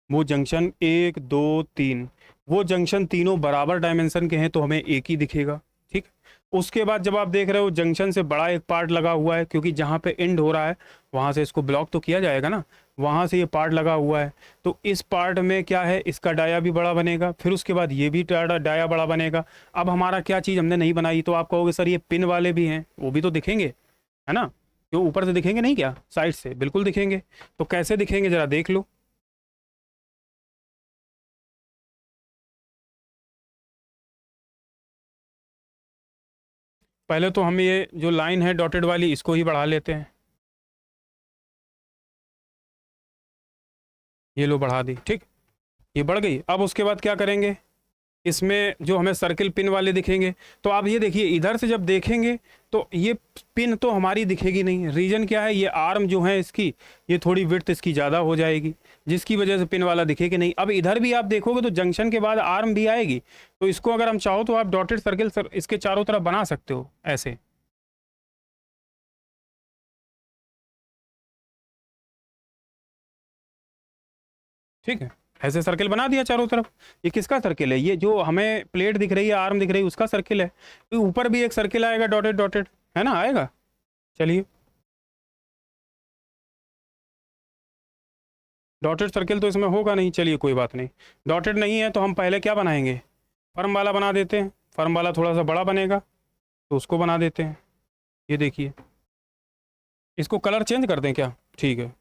वो जंक्शन 1 2 3, वो जंक्शन तीनों बराबर डायमेंशन के हैं तो हमें एक ही दिखेगा, ठीक। उसके बाद जब आप देख रहे हो जंक्शन से बड़ा एक पार्ट लगा हुआ है, क्योंकि जहाँ पे एंड हो रहा है वहाँ से इसको ब्लॉक तो किया जाएगा ना, वहाँ से ये पार्ट लगा हुआ है। तो इस पार्ट में क्या है, इसका डाया भी बड़ा बनेगा, फिर उसके बाद ये भी डाया बड़ा बनेगा। अब हमारा क्या चीज़ हमने नहीं बनाई, तो आप कहोगे सर ये पिन वाले भी हैं, वो भी तो दिखेंगे, है ना। क्यों ऊपर से दिखेंगे नहीं, क्या साइड से बिल्कुल दिखेंगे। तो कैसे दिखेंगे जरा देख लो। पहले तो हम ये जो लाइन है डॉटेड वाली इसको ही बढ़ा लेते हैं, ये लो बढ़ा दी, ठीक। ये बढ़ गई। अब उसके बाद क्या करेंगे, इसमें जो हमें सर्किल पिन वाले दिखेंगे, तो आप ये देखिए इधर से जब देखेंगे तो ये पिन तो हमारी दिखेगी नहीं। रीजन क्या है, ये आर्म जो है इसकी, ये थोड़ी विड्थ इसकी ज़्यादा हो जाएगी, जिसकी वजह से पिन वाला दिखेगी नहीं। अब इधर भी आप देखोगे तो जंक्शन के बाद आर्म भी आएगी, तो इसको अगर हम चाहो तो आप डॉटेड सर्किल इसके चारों तरफ बना सकते हो ऐसे, ठीक है। ऐसे सर्किल बना दिया चारों तरफ। ये किसका सर्किल है, ये जो हमें प्लेट दिख रही है, आर्म दिख रही है, उसका सर्किल है। तो ऊपर भी एक सर्किल आएगा डॉटेड डॉटेड, है ना, आएगा। चलिए डॉटेड सर्किल तो इसमें होगा नहीं, चलिए कोई बात नहीं। डॉटेड नहीं है तो हम पहले क्या बनाएंगे, फर्म वाला बना देते हैं। फर्म वाला थोड़ा सा बड़ा बनेगा तो उसको बना देते हैं। ये देखिए, इसको कलर चेंज कर दें क्या? ठीक है,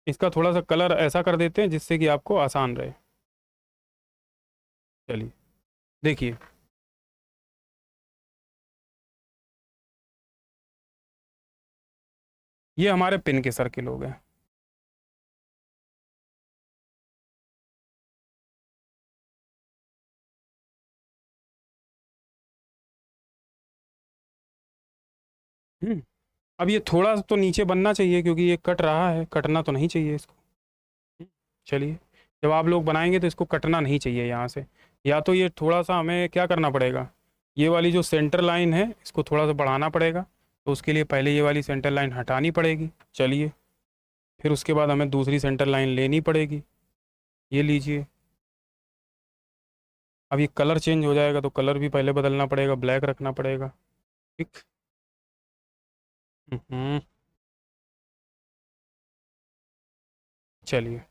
इसका थोड़ा सा कलर ऐसा कर देते हैं जिससे कि आपको आसान रहे। चलिए देखिए, ये हमारे पिन के सर्किल हो गए। हम्म अब ये थोड़ा तो नीचे बनना चाहिए क्योंकि ये कट रहा है, कटना तो नहीं चाहिए इसको। चलिए, जब आप लोग बनाएंगे तो इसको कटना नहीं चाहिए यहाँ से। या तो ये थोड़ा सा हमें क्या करना पड़ेगा, ये वाली जो सेंटर लाइन है इसको थोड़ा सा बढ़ाना पड़ेगा। तो उसके लिए पहले ये वाली सेंटर लाइन हटानी पड़ेगी। चलिए, फिर उसके बाद हमें दूसरी सेंटर लाइन लेनी पड़ेगी। ये लीजिए। अब ये कलर चेंज हो जाएगा तो कलर भी पहले बदलना पड़ेगा, ब्लैक रखना पड़ेगा। ठीक। हम्म चलिए,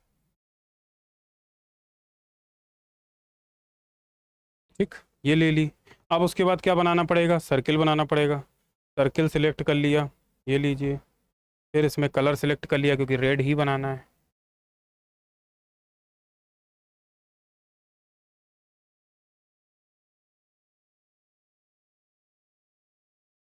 ठीक, ये ले ली। अब उसके बाद क्या बनाना पड़ेगा, सर्किल बनाना पड़ेगा। सर्किल सिलेक्ट कर लिया, ये लीजिए। फिर इसमें कलर सिलेक्ट कर लिया क्योंकि रेड ही बनाना है।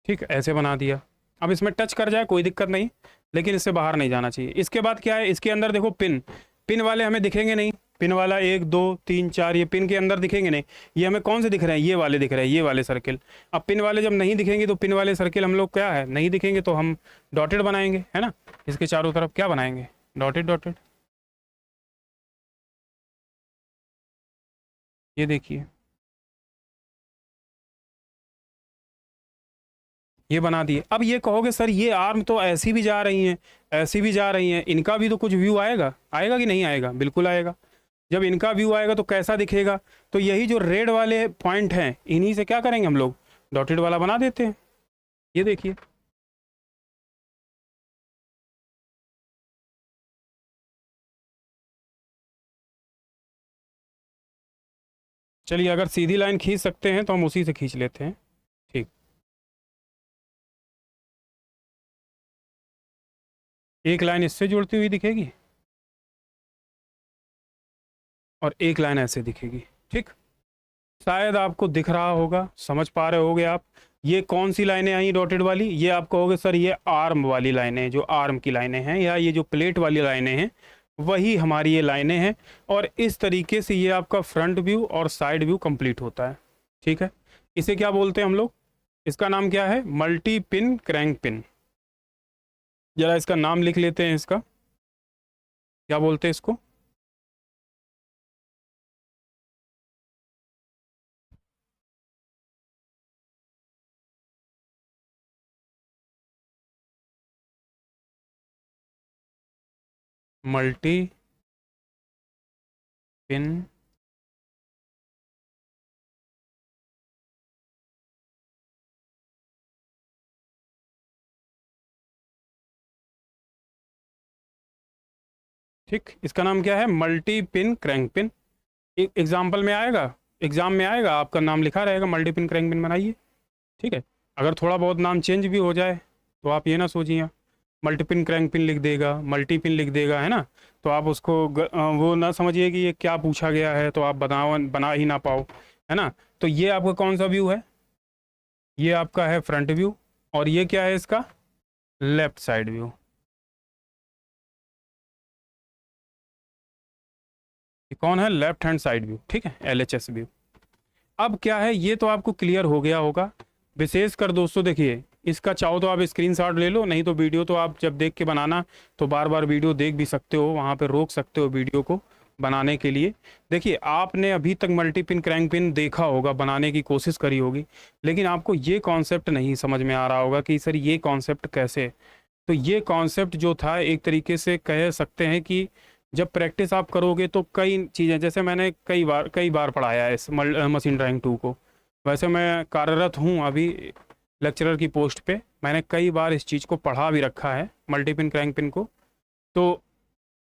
ठीक, ऐसे बना दिया। अब इसमें टच कर जाए कोई दिक्कत नहीं, लेकिन इससे बाहर नहीं जाना चाहिए। इसके बाद क्या है, इसके अंदर देखो पिन, पिन वाले हमें दिखेंगे नहीं। पिन वाला 1 2 3 4 ये पिन के अंदर दिखेंगे नहीं। ये हमें कौन से दिख रहे हैं, ये वाले दिख रहे हैं, ये वाले सर्किल। अब पिन वाले जब नहीं दिखेंगे तो पिन वाले सर्किल हम लोग क्या है, नहीं दिखेंगे तो हम डॉटेड बनाएंगे, है ना। इसके चारों तरफ क्या बनाएंगे, डॉटेड डॉटेड। ये देखिए, ये बना दिए। अब ये कहोगे सर ये आर्म तो ऐसी भी जा रही हैं, ऐसी भी जा रही हैं, इनका भी तो कुछ व्यू आएगा, आएगा कि नहीं आएगा? बिल्कुल आएगा। जब इनका व्यू आएगा तो कैसा दिखेगा, तो यही जो रेड वाले पॉइंट हैं इन्हीं से क्या करेंगे हम लोग, डॉटेड वाला बना देते हैं। ये देखिए, चलिए अगर सीधी लाइन खींच सकते हैं तो हम उसी से खींच लेते हैं। ठीक, एक लाइन इससे जुड़ती हुई दिखेगी और एक लाइन ऐसे दिखेगी। ठीक, शायद आपको दिख रहा होगा, समझ पा रहे होगे आप। ये कौन सी लाइनें आई डॉटेड वाली, ये आप कहोगे सर ये आर्म वाली लाइनें, जो आर्म की लाइनें हैं, या ये जो प्लेट वाली लाइनें हैं वही हमारी ये लाइनें हैं। और इस तरीके से ये आपका फ्रंट व्यू और साइड व्यू कंप्लीट होता है। ठीक है, इसे क्या बोलते हैं हम लोग, इसका नाम क्या है, मल्टी पिन क्रैंक पिन। जरा इसका नाम लिख लेते हैं, इसका क्या बोलते हैं इसको, मल्टी पिन ठीक, इसका नाम क्या है, multi pin crank pin. Example में आएगा, एग्जाम में आएगा, आपका नाम लिखा रहेगा मल्टी पिन क्रैंक पिन बनाइए। ठीक है, अगर थोड़ा बहुत नाम चेंज भी हो जाए तो आप ये ना सोचिए, मल्टी पिन क्रैंक पिन लिख देगा, मल्टी पिन लिख देगा, है ना। तो आप उसको वो ना समझिए कि ये क्या पूछा गया है तो आप बना ही ना पाओ, है ना। तो ये आपका कौन सा व्यू है, ये आपका है फ्रंट व्यू। और ये क्या है इसका, लेफ्ट साइड व्यू। ये कौन है, लेफ्ट हैंड साइड व्यू। ठीक है, LHS व्यू। अब क्या है, ये तो आपको क्लियर हो गया होगा। विशेषकर दोस्तों देखिए, इसका चाहो तो आप स्क्रीनशॉट ले लो, नहीं तो वीडियो तो आप जब देख के बनाना तो बार बार वीडियो देख भी सकते हो, वहाँ पे रोक सकते हो वीडियो को बनाने के लिए। देखिए, आपने अभी तक मल्टी पिन क्रैंक पिन देखा होगा, बनाने की कोशिश करी होगी, लेकिन आपको ये कॉन्सेप्ट नहीं समझ में आ रहा होगा कि सर ये कॉन्सेप्ट कैसे। तो ये कॉन्सेप्ट जो था, एक तरीके से कह सकते हैं कि जब प्रैक्टिस आप करोगे तो कई चीज़ें, जैसे मैंने कई बार पढ़ाया है इस मशीन ड्राइंग 2 को। वैसे मैं कार्यरत हूँ अभी लेक्चरर की पोस्ट पे, मैंने कई बार इस चीज़ को पढ़ा भी रखा है, मल्टी पिन क्रैंक पिन को। तो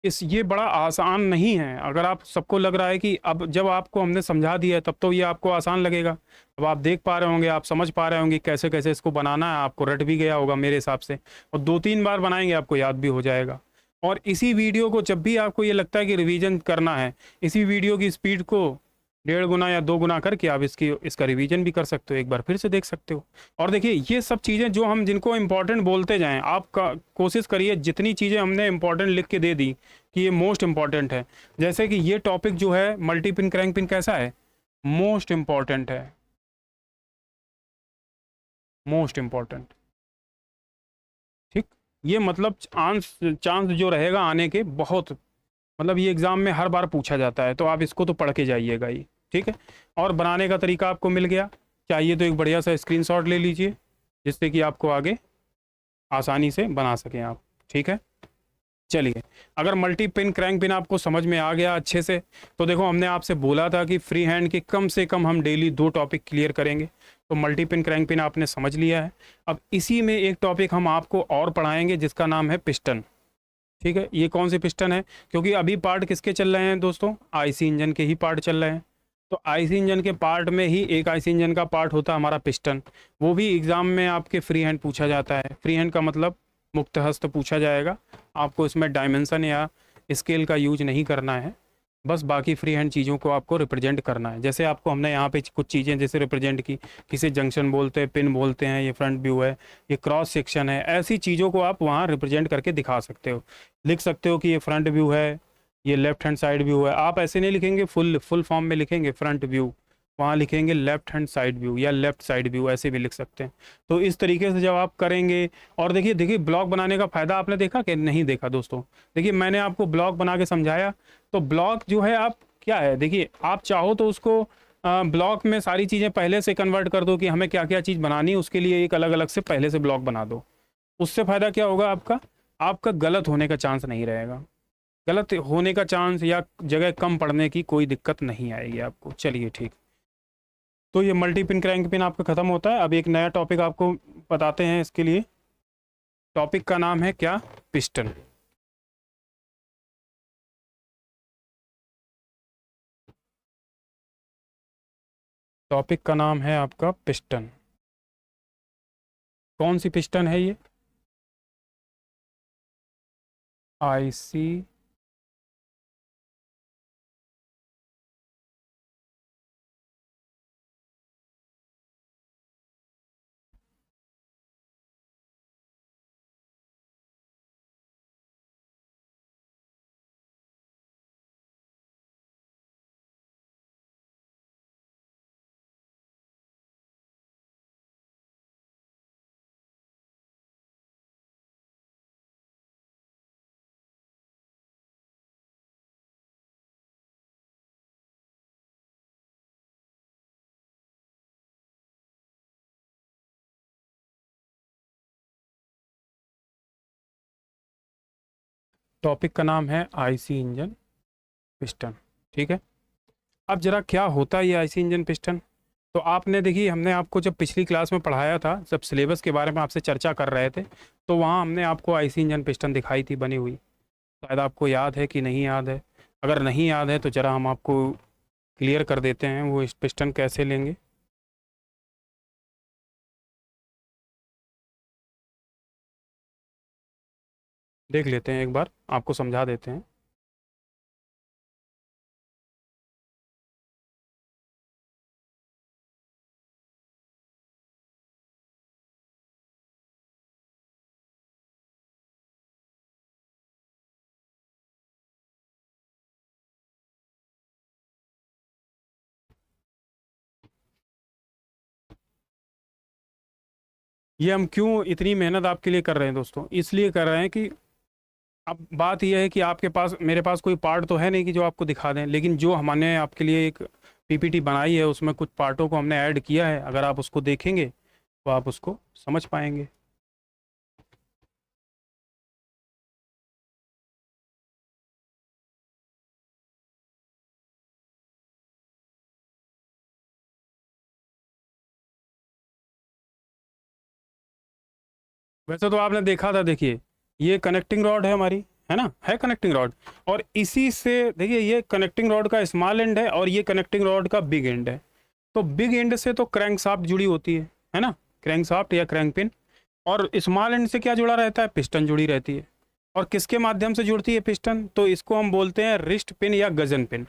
ये बड़ा आसान नहीं है। अगर आप सबको लग रहा है कि अब जब आपको हमने समझा दिया है तब तो ये आपको आसान लगेगा। अब आप देख पा रहे होंगे, आप समझ पा रहे होंगे कैसे कैसे इसको बनाना है, आपको रट भी गया होगा मेरे हिसाब से, और 2-3 बार बनाएंगे आपको याद भी हो जाएगा। और इसी वीडियो को जब भी आपको ये लगता है कि रिवीजन करना है, इसी वीडियो की स्पीड को 1.5 गुना या 2 गुना करके आप इसका रिवीजन भी कर सकते हो, एक बार फिर से देख सकते हो। और देखिए ये सब चीज़ें जो हम जिनको इंपॉर्टेंट बोलते जाएं, आप कोशिश करिए जितनी चीज़ें हमने इंपॉर्टेंट लिख के दे दी कि ये मोस्ट इंपॉर्टेंट है। जैसे कि ये टॉपिक जो है मल्टी पिन क्रैंक पिन कैसा है, मोस्ट इंपॉर्टेंट है, मोस्ट इंपॉर्टेंट। ठीक, ये मतलब चांस चांस जो रहेगा आने के बहुत, मतलब ये एग्ज़ाम में हर बार पूछा जाता है, तो आप इसको तो पढ़ के जाइएगा ही। ठीक है, और बनाने का तरीका आपको मिल गया। चाहिए तो एक बढ़िया सा स्क्रीनशॉट ले लीजिए, जिससे कि आपको आगे आसानी से बना सकें आप। ठीक है, चलिए, अगर मल्टी पिन क्रैंक पिन आपको समझ में आ गया अच्छे से, तो देखो हमने आपसे बोला था कि फ्री हैंड के कम से कम हम डेली 2 टॉपिक क्लियर करेंगे। तो मल्टी पिन क्रैंक पिन आपने समझ लिया है। अब इसी में एक टॉपिक हम आपको और पढ़ाएंगे जिसका नाम है पिस्टन। ठीक है, ये कौन से पिस्टन है, क्योंकि अभी पार्ट किसके चल रहे हैं दोस्तों, आईसी इंजन के ही पार्ट चल रहे हैं। तो आईसी इंजन के पार्ट में ही एक आईसी इंजन का पार्ट होता है हमारा पिस्टन। वो भी एग्ज़ाम में आपके फ्री हैंड पूछा जाता है। फ्री हैंड का मतलब मुक्त हस्त पूछा जाएगा। आपको इसमें डायमेंशन या स्केल का यूज नहीं करना है, बस बाकी फ्री हैंड चीज़ों को आपको रिप्रेजेंट करना है। जैसे आपको हमने यहाँ पे कुछ चीज़ें जैसे रिप्रेजेंट की, किसे जंक्शन बोलते हैं, पिन बोलते हैं, ये फ्रंट व्यू है, ये क्रॉस सेक्शन है, ऐसी चीज़ों को आप वहाँ रिप्रेजेंट करके दिखा सकते हो। लिख सकते हो कि ये फ्रंट व्यू है, ये लेफ्ट हैंड साइड व्यू है। आप ऐसे नहीं लिखेंगे, फुल फॉर्म में लिखेंगे फ्रंट व्यू, वहाँ लिखेंगे लेफ्ट हैंड साइड व्यू या लेफ्ट साइड व्यू, ऐसे भी लिख सकते हैं। तो इस तरीके से जब आप करेंगे, और देखिए देखिए ब्लॉग बनाने का फ़ायदा आपने देखा कि नहीं देखा दोस्तों। देखिए मैंने आपको ब्लॉग बना के समझाया, तो ब्लॉक जो है आप क्या है, देखिए आप चाहो तो उसको ब्लॉक में सारी चीज़ें पहले से कन्वर्ट कर दो कि हमें क्या क्या चीज़ बनानी है, उसके लिए एक अलग अलग से पहले से ब्लॉक बना दो। उससे फ़ायदा क्या होगा आपका, आपका गलत होने का चांस नहीं रहेगा। गलत होने का चांस या जगह कम पड़ने की कोई दिक्कत नहीं आएगी आपको। चलिए ठीक, तो ये मल्टी पिन क्रैंक पिन आपका ख़त्म होता है। अब एक नया टॉपिक आपको बताते हैं। इसके लिए टॉपिक का नाम है क्या, पिस्टन। टॉपिक का नाम है आपका पिस्टन। कौन सी पिस्टन है ये, आईसी टॉपिक का नाम है आईसी इंजन पिस्टन। ठीक है, अब जरा क्या होता है ये आईसी इंजन पिस्टन। तो आपने देखिए, हमने आपको जब पिछली क्लास में पढ़ाया था, जब सिलेबस के बारे में आपसे चर्चा कर रहे थे, तो वहाँ हमने आपको आईसी इंजन पिस्टन दिखाई थी बनी हुई। शायद आपको याद है कि नहीं याद है। अगर नहीं याद है तो ज़रा हम आपको क्लियर कर देते हैं वो इस पिस्टन कैसे लेंगे। देख लेते हैं एक बार, आपको समझा देते हैं। ये हम क्यों इतनी मेहनत आपके लिए कर रहे हैं दोस्तों, इसलिए कर रहे हैं कि अब बात यह है कि आपके पास, मेरे पास कोई पार्ट तो है नहीं कि जो आपको दिखा दें, लेकिन जो हमने आपके लिए एक पीपीटी बनाई है उसमें कुछ पार्टों को हमने ऐड किया है। अगर आप उसको देखेंगे तो आप उसको समझ पाएंगे। वैसे तो आपने देखा था, देखिए ये कनेक्टिंग रॉड है हमारी, है ना, है कनेक्टिंग रॉड। और इसी से देखिए ये कनेक्टिंग रॉड का स्मॉल एंड है और ये कनेक्टिंग रॉड का बिग एंड है। तो बिग एंड से तो क्रैंक शाफ्ट जुड़ी होती है ना, क्रैंक शाफ्ट या क्रैंक पिन। और स्मॉल एंड से क्या जुड़ा रहता है, पिस्टन जुड़ी रहती है। और किसके माध्यम से जुड़ती है पिस्टन, तो इसको हम बोलते हैं रिस्ट पिन या गजन पिन।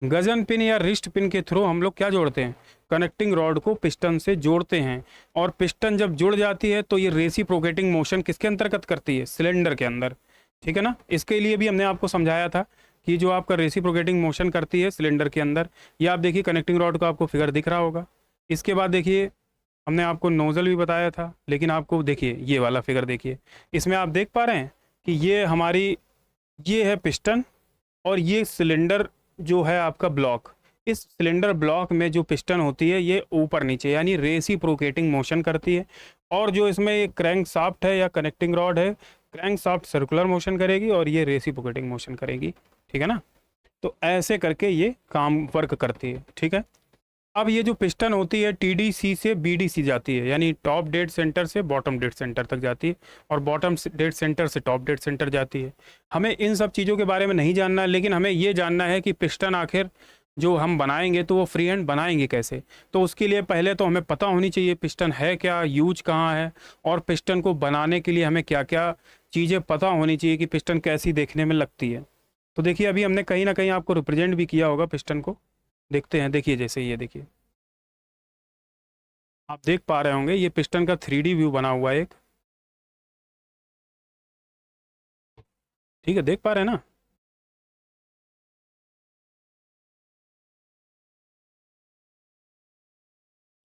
गजन पिन या रिस्ट पिन के थ्रू हम लोग क्या जोड़ते हैं, कनेक्टिंग रॉड को पिस्टन से जोड़ते हैं। और पिस्टन जब जुड़ जाती है तो ये रेसिप्रोकेटिंग मोशन किसके अंतर्गत करती है, सिलेंडर के अंदर। ठीक है ना, इसके लिए भी हमने आपको समझाया था कि जो आपका रेसिप्रोकेटिंग मोशन करती है सिलेंडर के अंदर, ये आप देखिए कनेक्टिंग रॉड का आपको फिगर दिख रहा होगा। इसके बाद देखिए हमने आपको नोजल भी बताया था, लेकिन आपको देखिए ये वाला फिगर देखिए, इसमें आप देख पा रहे हैं कि ये हमारी, ये है पिस्टन और ये सिलेंडर जो है आपका ब्लॉक। इस सिलेंडर ब्लॉक में जो पिस्टन होती है ये ऊपर नीचे यानी रेसिप्रोकेटिंग मोशन करती है। और जो इसमें ये क्रैंक शाफ्ट है या कनेक्टिंग रॉड है, क्रैंक शाफ्ट सर्कुलर मोशन करेगी और ये रेसिप्रोकेटिंग मोशन करेगी। ठीक है ना, तो ऐसे करके ये काम वर्क करती है। ठीक है, अब ये जो पिस्टन होती है टीडीसी से बीडीसी जाती है, यानी टॉप डेड सेंटर से बॉटम डेड सेंटर तक जाती है और बॉटम डेड सेंटर से टॉप डेड सेंटर जाती है। हमें इन सब चीज़ों के बारे में नहीं जानना है, लेकिन हमें ये जानना है कि पिस्टन आखिर जो हम बनाएंगे तो वो फ्री हैंड बनाएंगे कैसे। तो उसके लिए पहले तो हमें पता होनी चाहिए पिस्टन है क्या, यूज कहाँ है, और पिस्टन को बनाने के लिए हमें क्या क्या चीज़ें पता होनी चाहिए कि पिस्टन कैसी देखने में लगती है। तो देखिए अभी हमने कहीं ना कहीं आपको रिप्रेजेंट भी किया होगा पिस्टन को, देखते हैं। देखिए जैसे ये देखिए, आप देख पा रहे होंगे ये पिस्टन का 3D व्यू बना हुआ है एक। ठीक है, देख पा रहे हैं ना।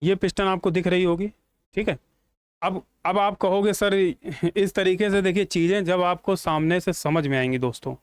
ये पिस्टन आपको दिख रही होगी। ठीक है, अब आप कहोगे सर इस तरीके से देखिए चीज़ें जब आपको सामने से समझ में आएंगी दोस्तों।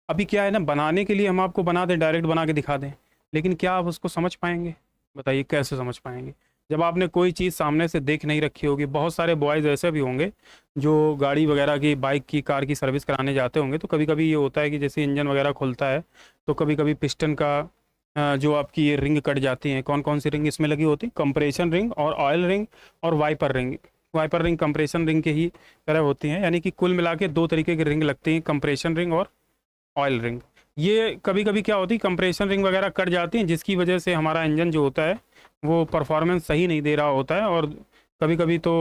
अभी क्या है ना, बनाने के लिए हम आपको बना दें, डायरेक्ट बना के दिखा दें, लेकिन क्या आप उसको समझ पाएंगे, बताइए कैसे समझ पाएंगे जब आपने कोई चीज़ सामने से देख नहीं रखी होगी। बहुत सारे बॉयज़ ऐसे भी होंगे जो गाड़ी वगैरह की, बाइक की, कार की सर्विस कराने जाते होंगे, तो कभी कभी ये होता है कि जैसे इंजन वगैरह खुलता है तो कभी कभी पिस्टन का जो आपकी ये रिंग कट जाती हैं। कौन कौन सी रिंग इसमें लगी होती है, कंप्रेशन रिंग और ऑयल रिंग और wiper ring. Wiper ring compression ring के ही तरह होती हैं, यानी कि कुल मिला के दो तरीके की रिंग लगती हैं, कंप्रेशन रिंग और ऑयल रिंग। ये कभी कभी क्या होती है, कंप्रेशन रिंग वगैरह कट जाती हैं, जिसकी वजह से हमारा इंजन जो होता है वो परफॉर्मेंस सही नहीं दे रहा होता है। और कभी कभी तो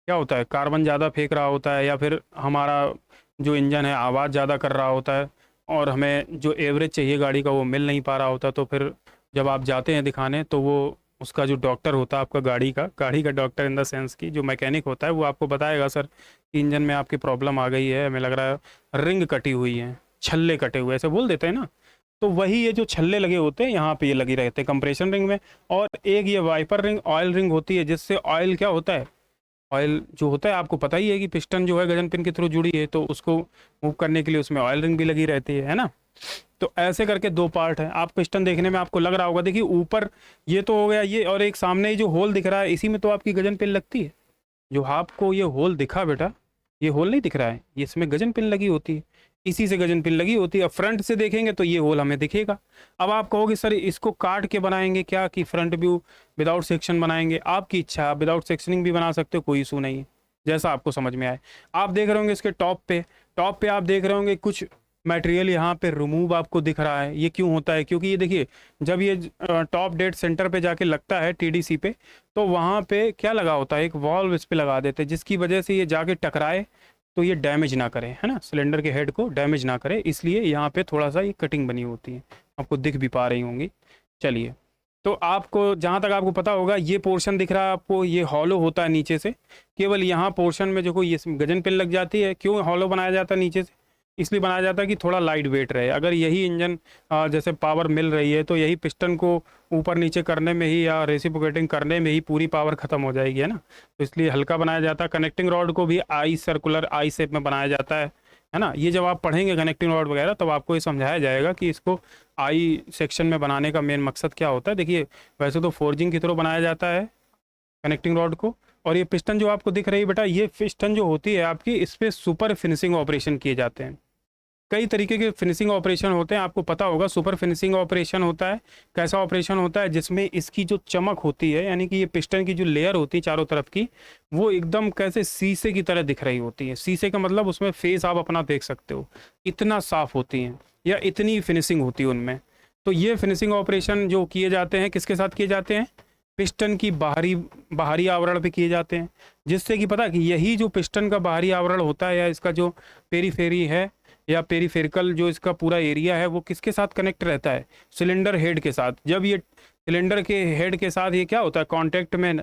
क्या होता है, कार्बन ज़्यादा फेंक रहा होता है, या फिर हमारा जो इंजन है आवाज़ ज़्यादा कर रहा होता है और हमें जो एवरेज चाहिए गाड़ी का वो मिल नहीं पा रहा होता। तो फिर जब आप जाते हैं दिखाने तो वो उसका जो डॉक्टर होता है आपका, गाड़ी का डॉक्टर इन द सेंस की जो मैकेनिक होता है, वो आपको बताएगा सर कि इंजन में आपकी प्रॉब्लम आ गई है, हमें लग रहा है रिंग कटी हुई है, छल्ले कटे हुए, ऐसे बोल देते हैं ना। तो वही ये जो छल्ले लगे होते हैं यहाँ पे ये लगी रहते हैं कंप्रेशन रिंग में। और एक ये वाइपर रिंग, ऑयल रिंग होती है, जिससे ऑयल क्या होता है, ऑयल जो होता है आपको पता ही है कि पिस्टन जो है गजन पिन के थ्रू जुड़ी है, तो उसको मूव करने के लिए उसमें ऑयल रिंग भी लगी रहती है ना। तो ऐसे करके दो पार्ट है। आप पिस्टन देखने में आपको लग रहा होगा, देखिए ऊपर ये तो हो गया ये, और एक सामने ही जो होल दिख रहा है इसी में तो आपकी गजन पिन लगती है। जो आपको ये होल दिखा बेटा, ये होल नहीं दिख रहा है, ये इसमें गजन पिन लगी होती है, इसी से गजन पिन लगी होती है। अब फ्रंट से देखेंगे तो ये होल हमें दिखेगा। अब आप कहोगे सर इसको काट के बनाएंगे क्या, कि फ्रंट व्यू विदाउट सेक्शन बनाएंगे, आपकी इच्छा, आप विदाउट सेक्शनिंग भी बना सकते हो, कोई इशू नहीं है, जैसा आपको समझ में आए। आप देख रहे होंगे इसके टॉप पे आप देख रहे होंगे कुछ मटेरियल यहाँ पे रिमूव आपको दिख रहा है। ये क्यों होता है, क्योंकि ये देखिए जब ये टॉप डेड सेंटर पे जाके लगता है टीडीसी पे, तो वहाँ पे क्या लगा होता है, एक वॉल्व इस पे लगा देते हैं, जिसकी वजह से ये जाके टकराए तो ये डैमेज ना करे, है ना, सिलेंडर के हेड को डैमेज ना करे, इसलिए यहाँ पे थोड़ा सा ये कटिंग बनी होती है, आपको दिख भी पा रही होंगी। चलिए, तो आपको जहाँ तक आपको पता होगा ये पोर्शन दिख रहा है आपको, ये हॉलो होता है नीचे से, केवल यहाँ पोर्शन में जो कोई ये गजन पिन लग जाती है। क्यों हॉलो बनाया जाता है नीचे से, इसलिए बनाया जाता है कि थोड़ा लाइट वेट रहे। अगर यही इंजन जैसे पावर मिल रही है तो यही पिस्टन को ऊपर नीचे करने में ही या रेसिप्रोकेटिंग करने में ही पूरी पावर खत्म हो जाएगी, है ना। तो इसलिए हल्का बनाया जाता है। कनेक्टिंग रॉड को भी आई सर्कुलर आई शेप में बनाया जाता है ना। ये जब आप पढ़ेंगे कनेक्टिंग रॉड वगैरह तब आपको ये समझाया जाएगा कि इसको आई सेक्शन में बनाने का मेन मकसद क्या होता है। देखिए वैसे तो फोर्जिंग के थ्रू बनाया जाता है कनेक्टिंग रॉड को। और ये पिस्टन जो आपको दिख रही है बेटा, ये पिस्टन जो होती है आपकी, इस पर सुपर फिनिशिंग ऑपरेशन किए जाते हैं। कई तरीके के फिनिशिंग ऑपरेशन होते हैं, आपको पता होगा। सुपर फिनिशिंग ऑपरेशन होता है, कैसा ऑपरेशन होता है जिसमें इसकी जो चमक होती है, यानी कि ये पिस्टन की जो लेयर होती है चारों तरफ की, वो एकदम कैसे शीशे की तरह दिख रही होती है। शीशे का मतलब उसमें फेस आप अपना देख सकते हो, इतना साफ होती हैं या इतनी फिनिशिंग होती है उनमें। तो ये फिनिशिंग ऑपरेशन जो किए जाते हैं किसके साथ किए जाते हैं, पिस्टन की बाहरी आवरण पे किए जाते हैं, जिससे कि पता कि यही जो पिस्टन का बाहरी आवरण होता है या इसका जो पेरीफेरी है या पेरीफेरिकल जो इसका पूरा एरिया है, वो किसके साथ कनेक्ट रहता है, सिलेंडर हेड के साथ। जब ये सिलेंडर के हेड के साथ ये क्या होता है, कांटेक्ट में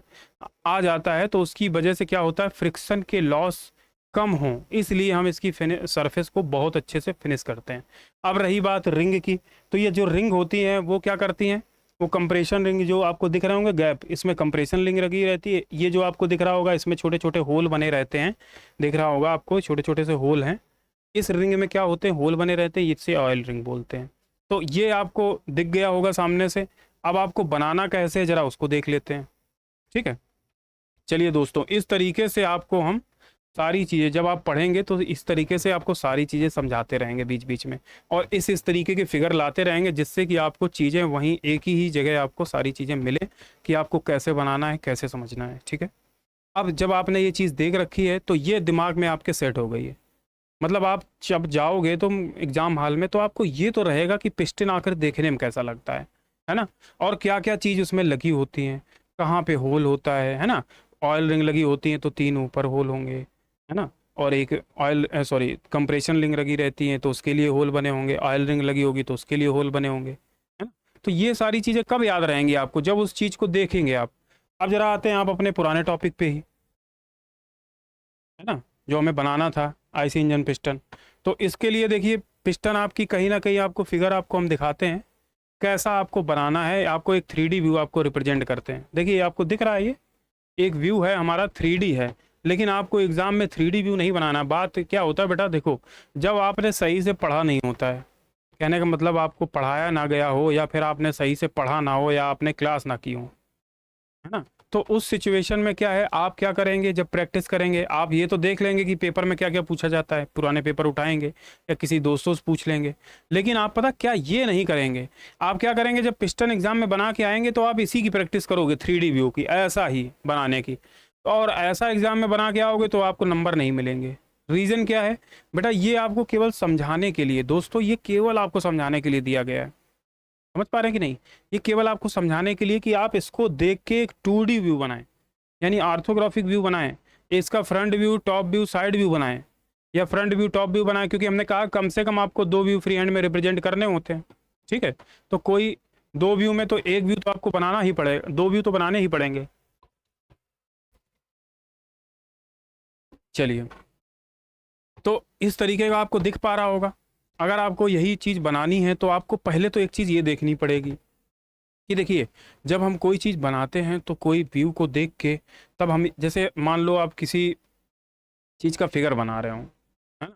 आ जाता है, तो उसकी वजह से क्या होता है, फ्रिक्शन के लॉस कम हो, इसलिए हम इसकी सरफेस को बहुत अच्छे से फिनिश करते हैं। अब रही बात रिंग की, तो ये जो रिंग होती हैं वो क्या करती हैं, वो कंप्रेशन रिंग जो आपको दिख रहे होंगे गैप, इसमें कंप्रेशन रिंग लगी रहती है। ये जो आपको दिख रहा होगा इसमें छोटे छोटे होल बने रहते हैं, दिख रहा होगा आपको छोटे छोटे से होल हैं, इस रिंग में क्या होते हैं, होल बने रहते हैं, इससे ऑयल रिंग बोलते हैं। तो ये आपको दिख गया होगा सामने से। अब आपको बनाना कैसे है जरा उसको देख लेते हैं, ठीक है। चलिए दोस्तों, इस तरीके से आपको हम सारी चीज़ें, जब आप पढ़ेंगे तो इस तरीके से आपको सारी चीज़ें समझाते रहेंगे बीच बीच में, और इस तरीके के फिगर लाते रहेंगे, जिससे कि आपको चीज़ें वहीं एक ही जगह आपको सारी चीज़ें मिले कि आपको कैसे बनाना है, कैसे समझना है, ठीक है। अब जब आपने ये चीज़ देख रखी है तो ये दिमाग में आपके सेट हो गई है। मतलब आप जब जाओगे तो एग्ज़ाम हॉल में, तो आपको ये तो रहेगा कि पिस्टन आकर देखने में कैसा लगता है ना, और क्या क्या चीज़ उसमें लगी होती हैं, कहाँ पे होल होता है ना। ऑयल रिंग लगी होती हैं तो 3 ऊपर होल होंगे, है ना, और एक कंप्रेशन रिंग लगी रहती हैं तो उसके लिए होल बने होंगे, ऑयल रिंग लगी होगी तो उसके लिए होल बने होंगे, है ना। तो ये सारी चीज़ें कब याद रहेंगी आपको, जब उस चीज़ को देखेंगे आप। अब जरा आते हैं आप अपने पुराने टॉपिक पे ही, है ना, जो हमें बनाना था आईसी इंजन पिस्टन। तो इसके लिए देखिए, पिस्टन आपकी कहीं ना कहीं आपको फिगर आपको हम दिखाते हैं कैसा आपको बनाना है। आपको एक 3D व्यू आपको रिप्रेजेंट करते हैं। देखिए आपको दिख रहा है, ये एक व्यू है हमारा, 3D है, लेकिन आपको एग्जाम में 3D व्यू नहीं बनाना। बात क्या होता है बेटा, देखो जब आपने सही से पढ़ा नहीं होता है, कहने का मतलब आपको पढ़ाया ना गया हो, या फिर आपने सही से पढ़ा ना हो, या आपने क्लास ना की हो, है ना। तो उस सिचुएशन में क्या है, आप क्या करेंगे, जब प्रैक्टिस करेंगे आप ये तो देख लेंगे कि पेपर में क्या क्या पूछा जाता है, पुराने पेपर उठाएंगे या किसी दोस्तों से पूछ लेंगे, लेकिन आप पता क्या ये नहीं करेंगे। आप क्या करेंगे, जब पिस्टन एग्जाम में बना के आएंगे तो आप इसी की प्रैक्टिस करोगे, 3D व्यू की, ऐसा ही बनाने की। और ऐसा एग्जाम में बना के आओगे तो आपको नंबर नहीं मिलेंगे। रीज़न क्या है बेटा, ये आपको केवल समझाने के लिए, दोस्तों ये केवल आपको समझाने के लिए दिया गया है। समझ पा रहे हैं कि नहीं, ये केवल आपको समझाने के लिए कि आप इसको देख के एक 2D व्यू बनाएं, यानी आर्थोग्राफिक व्यू बनाएं। इसका front view, top view, side view बनाएं, या फ्रंट व्यू टॉप व्यू बनाएं, क्योंकि हमने कहा कम से कम आपको 2 व्यू फ्री हैंड में रिप्रेजेंट करने होते हैं, ठीक है। तो कोई 2 व्यू में तो एक व्यू तो आपको बनाना ही पड़ेगा, 2 व्यू तो बनाने ही पड़ेंगे। चलिए, तो इस तरीके का आपको दिख पा रहा होगा। अगर आपको यही चीज़ बनानी है तो आपको पहले तो एक चीज़ ये देखनी पड़ेगी कि देखिए, जब हम कोई चीज़ बनाते हैं तो कोई व्यू को देख के, तब हम, जैसे मान लो आप किसी चीज़ का फिगर बना रहे हो, है ना,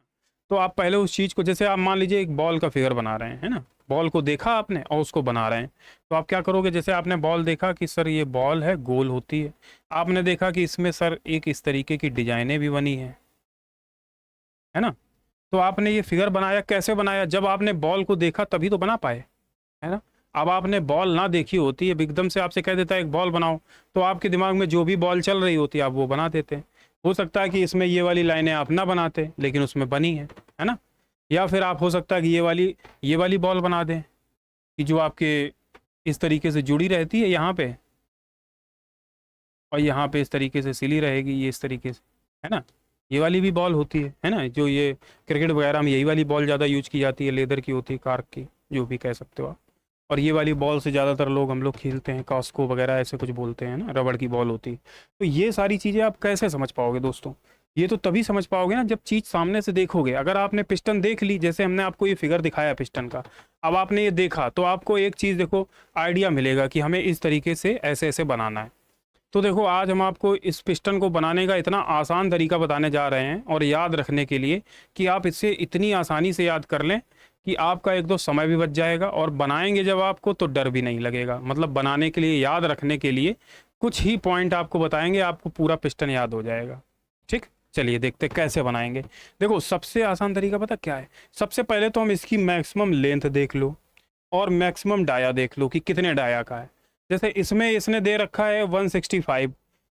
तो आप पहले उस चीज़ को, जैसे आप मान लीजिए एक बॉल का फिगर बना रहे हैं, है ना, बॉल को देखा आपने और उसको बना रहे हैं, तो आप क्या करोगे, जैसे आपने बॉल देखा कि सर ये बॉल है, गोल होती है, आपने देखा कि इसमें सर एक इस तरीके की डिजाइनें भी बनी है ना, तो आपने ये फिगर बनाया, कैसे बनाया, जब आपने बॉल को देखा तभी तो बना पाए, है ना। अब आपने बॉल ना देखी होती है, एकदम से आपसे कह देता है एक बॉल बनाओ, तो आपके दिमाग में जो भी बॉल चल रही होती है आप वो बना देते हैं। हो सकता है कि इसमें ये वाली लाइनें आप ना बनाते, लेकिन उसमें बनी है ना। या फिर आप, हो सकता है कि ये वाली बॉल बना दें कि जो आपके इस तरीके से जुड़ी रहती है यहाँ पे, और यहाँ पे इस तरीके से सिली रहेगी, ये इस तरीके से, है ना। ये वाली भी बॉल होती है ना, जो ये क्रिकेट वगैरह में यही वाली बॉल ज़्यादा यूज की जाती है, लेदर की होती है, कार्क की, जो भी कह सकते हो आप। और ये वाली बॉल से ज़्यादातर हम लोग खेलते हैं, कॉस्को वगैरह ऐसे कुछ बोलते हैं ना, रबड़ की बॉल होती है। तो ये सारी चीज़ें आप कैसे समझ पाओगे दोस्तों, ये तो तभी समझ पाओगे ना जब चीज़ सामने से देखोगे। अगर आपने पिस्टन देख ली, जैसे हमने आपको ये फिगर दिखाया पिस्टन का, अब आपने ये देखा तो आपको एक चीज़ देखो, आइडिया मिलेगा कि हमें इस तरीके से ऐसे ऐसे बनाना है। तो देखो, आज हम आपको इस पिस्टन को बनाने का इतना आसान तरीका बताने जा रहे हैं, और याद रखने के लिए कि आप इसे इतनी आसानी से याद कर लें कि आपका एक दो समय भी बच जाएगा, और बनाएंगे जब आपको तो डर भी नहीं लगेगा। मतलब बनाने के लिए, याद रखने के लिए कुछ ही पॉइंट आपको बताएंगे, आपको पूरा पिस्टन याद हो जाएगा, ठीक। चलिए देखते हैं कैसे बनाएंगे। देखो सबसे आसान तरीका पता क्या है, सबसे पहले तो हम इसकी मैक्सिमम लेंथ देख लो और मैक्सिमम डाया देख लो कि कितने डाया का है। जैसे इसमें इसने दे रखा है 165,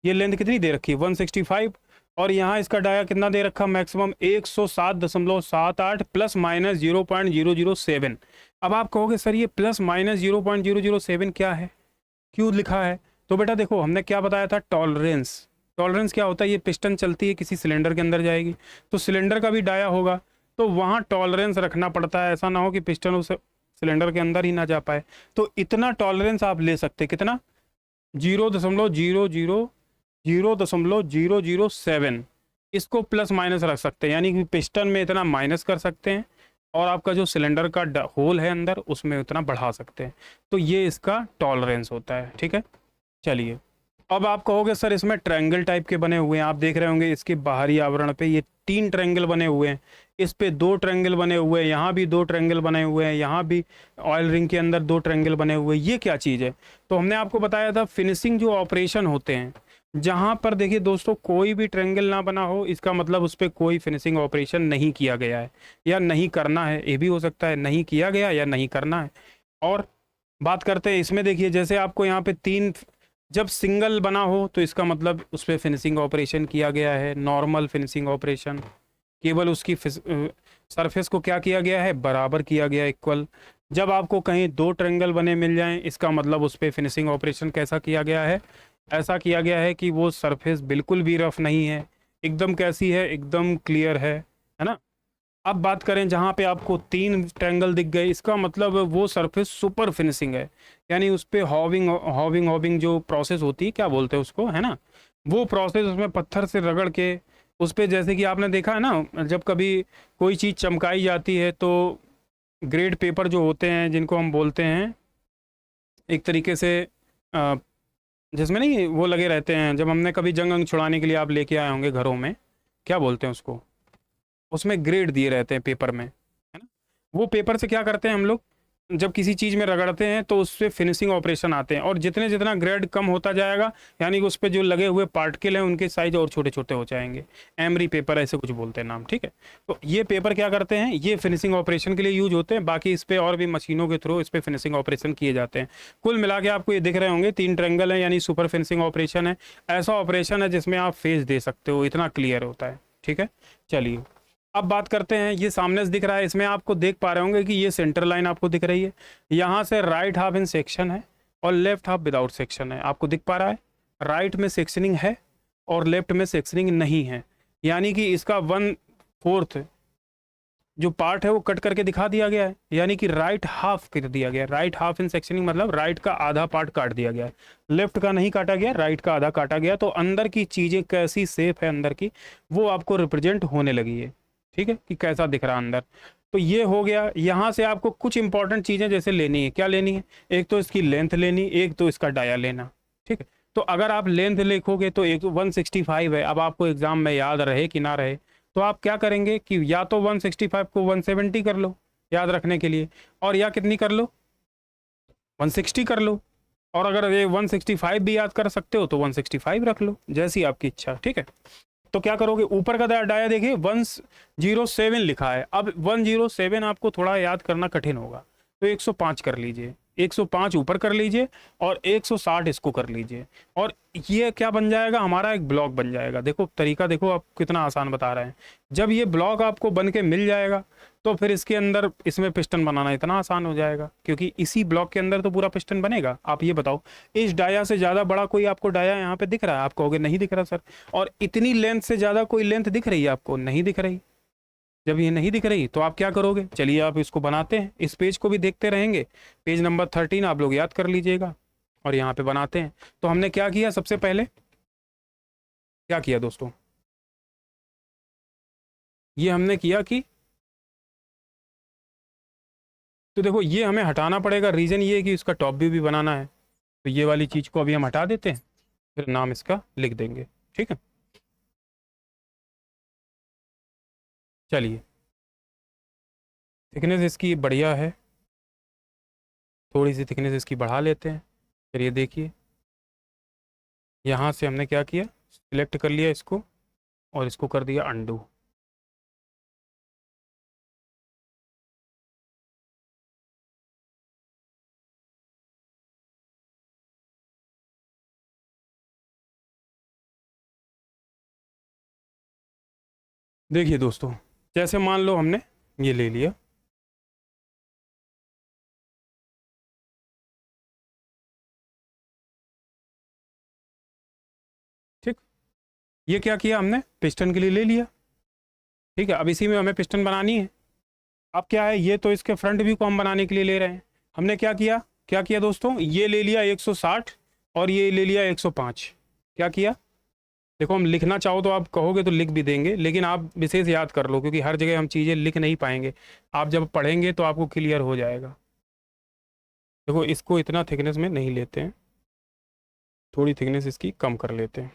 ये लेंथ कितनी दे रखी है 165, और यहाँ इसका डाया कितना दे रखा मैक्सिमम 107.78 प्लस माइनस 0.007। अब आप कहोगे सर ये प्लस माइनस 0.007 क्या है, क्यों लिखा है? तो बेटा देखो हमने क्या बताया था, टॉलरेंस। टॉलरेंस क्या होता है, ये पिस्टन चलती है किसी सिलेंडर के अंदर जाएगी तो सिलेंडर का भी डाया होगा, तो वहाँ टॉलरेंस रखना पड़ता है, ऐसा ना हो कि पिस्टन उस सिलेंडर के अंदर ही ना जा पाए। तो इतना टॉलरेंस आप ले सकते, कितना 0.00007, इसको प्लस माइनस रख सकते हैं, यानी कि पिस्टन में इतना माइनस कर सकते हैं और आपका जो सिलेंडर का होल है अंदर उसमें उतना बढ़ा सकते हैं। तो ये इसका टॉलरेंस होता है, ठीक है। चलिए अब आप कहोगे सर इसमें ट्रायंगल टाइप के बने हुए हैं, आप देख रहे होंगे इसके बाहरी आवरण पे ये 3 ट्रायंगल बने हुए हैं, इस पे 2 ट्रायंगल बने हुए हैं, यहाँ भी 2 ट्रायंगल बने हुए हैं, यहाँ भी ऑयल रिंग के अंदर 2 ट्रायंगल बने हुए हैं। ये क्या चीज़ है? तो हमने आपको बताया था फिनिशिंग जो ऑपरेशन होते हैं, जहाँ पर देखिए दोस्तों कोई भी ट्रायंगल ना बना हो इसका मतलब उस पर कोई फिनिशिंग ऑपरेशन नहीं किया गया है या नहीं करना है, ये भी हो सकता है नहीं किया गया या नहीं करना है। और बात करते हैं इसमें, देखिए जैसे आपको यहाँ पे 3, जब सिंगल बना हो तो इसका मतलब उस पर फिनिशिंग ऑपरेशन किया गया है, नॉर्मल फिनिशिंग ऑपरेशन, केवल उसकी सरफेस को क्या किया गया है, बराबर किया गया, इक्वल। जब आपको कहीं 2 ट्रायंगल बने मिल जाएं इसका मतलब उस पर फिनिशिंग ऑपरेशन कैसा किया गया है, ऐसा किया गया है कि वो सरफेस बिल्कुल भी रफ नहीं है, एकदम कैसी है, एकदम क्लियर है ना। अब बात करें जहाँ पे आपको 3 ट्रायंगल दिख गए, इसका मतलब वो सरफेस सुपर फिनिशिंग है, यानी उस पर हॉविंग हॉविंग हॉविंग जो प्रोसेस होती है, क्या बोलते हैं उसको, है ना, वो प्रोसेस उसमें पत्थर से रगड़ के उस पर, जैसे कि आपने देखा है ना जब कभी कोई चीज़ चमकाई जाती है तो ग्रेड पेपर जो होते हैं जिनको हम बोलते हैं एक तरीके से अ, जिसमें नहीं वो लगे रहते हैं, जब हमने कभी जंग अंग छुड़ाने के लिए आप लेके आए होंगे घरों में, क्या बोलते हैं उसको, उसमें ग्रेड दिए रहते हैं पेपर में, है ना। वो पेपर से क्या करते हैं हम लोग, जब किसी चीज़ में रगड़ते हैं तो उससे फिनिशिंग ऑपरेशन आते हैं, और जितने जितना ग्रेड कम होता जाएगा यानी कि उस पर जो लगे हुए पार्टिकल हैं उनके साइज और छोटे छोटे हो जाएंगे। एमरी पेपर ऐसे कुछ बोलते हैं नाम, ठीक है। तो ये पेपर क्या करते हैं, ये फिनिशिंग ऑपरेशन के लिए यूज होते हैं, बाकी इस पर और भी मशीनों के थ्रू इस पर फिनिशिंग ऑपरेशन किए जाते हैं। कुल मिला के आपको ये दिख रहे होंगे 3 ट्रायंगल है, यानी सुपर फिनिशिंग ऑपरेशन है, ऐसा ऑपरेशन है जिसमें आप फेस दे सकते हो, इतना क्लियर होता है, ठीक है। चलिए अब बात करते हैं, ये सामने से दिख रहा है, इसमें आपको देख पा रहे होंगे कि ये सेंटर लाइन आपको दिख रही है, यहाँ से राइट हाफ इन सेक्शन है और लेफ्ट हाफ विदाउट सेक्शन है, आपको दिख पा रहा है। राइट में सेक्शनिंग है और लेफ्ट में सेक्शनिंग नहीं है, यानी कि इसका 1/4 जो पार्ट है वो कट करके दिखा दिया गया है, यानी कि राइट हाफ कर दिया गया है। राइट हाफ इन सेक्शनिंग मतलब राइट का आधा पार्ट काट दिया गया है, लेफ्ट का नहीं काटा गया, राइट का आधा काटा गया। तो अंदर की चीज़ें कैसी सेफ है अंदर की, वो आपको रिप्रेजेंट होने लगी है, ठीक है, कि कैसा दिख रहा अंदर। तो ये हो गया। यहाँ से आपको कुछ इंपॉर्टेंट चीज़ें जैसे लेनी है, क्या लेनी है, एक तो इसकी लेंथ लेनी, एक तो इसका डाया लेना, ठीक है। तो अगर आप लेंथ लिखोगे तो एक 165 है, अब आपको एग्जाम में याद रहे कि ना रहे, तो आप क्या करेंगे कि या तो 165 को 170 कर लो याद रखने के लिए, और या कितनी कर लो 160 कर लो, और अगर ये 165 भी याद कर सकते हो तो 165 रख लो, जैसी आपकी इच्छा, ठीक है। तो क्या करोगे, ऊपर का डाया देखिए 107 लिखा है, अब 107 आपको थोड़ा याद करना कठिन होगा, तो 105 कर लीजिए, 105 ऊपर कर लीजिए और 160 इसको कर लीजिए, और ये क्या बन जाएगा, हमारा एक ब्लॉक बन जाएगा। देखो तरीका देखो आप कितना आसान बता रहे हैं। जब ये ब्लॉक आपको बन के मिल जाएगा तो फिर इसके अंदर इसमें पिस्टन बनाना इतना आसान हो जाएगा, क्योंकि इसी ब्लॉक के अंदर तो पूरा पिस्टन बनेगा। आप ये बताओ इस डाया से ज़्यादा बड़ा कोई आपको डाया यहाँ पे दिख रहा है? आप कहोगे नहीं दिख रहा सर। और इतनी लेंथ से ज़्यादा कोई लेंथ दिख रही है आपको? नहीं दिख रही। जब ये नहीं दिख रही तो आप क्या करोगे, चलिए आप इसको बनाते हैं, इस पेज को भी देखते रहेंगे, पेज नंबर 13 आप लोग याद कर लीजिएगा, और यहाँ पे बनाते हैं। तो हमने क्या किया, सबसे पहले क्या किया दोस्तों, ये हमने किया कि, तो देखो ये हमें हटाना पड़ेगा, रीज़न ये है कि इसका टॉप व्यू भी बनाना है, तो ये वाली चीज़ को अभी हम हटा देते हैं, फिर नाम इसका लिख देंगे, ठीक है। चलिए थिकनेस इसकी बढ़िया है, थोड़ी सी थिकनेस इसकी बढ़ा लेते हैं। फिर ये देखिए यहाँ से हमने क्या किया, सिलेक्ट कर लिया इसको और इसको कर दिया अंडू। देखिए दोस्तों, जैसे मान लो हमने ये ले लिया, ठीक। ये क्या किया हमने, पिस्टन के लिए ले लिया, ठीक है। अब इसी में हमें पिस्टन बनानी है। अब क्या है, ये तो इसके फ्रंट व्यू को हम बनाने के लिए ले रहे हैं। हमने क्या किया दोस्तों, ये ले लिया 160 और ये ले लिया 105। क्या किया, देखो हम लिखना चाहो तो आप कहोगे तो लिख भी देंगे, लेकिन आप विशेष याद कर लो, क्योंकि हर जगह हम चीज़ें लिख नहीं पाएंगे। आप जब पढ़ेंगे तो आपको क्लियर हो जाएगा। देखो इसको इतना थिकनेस में नहीं लेते हैं, थोड़ी थिकनेस इसकी कम कर लेते हैं।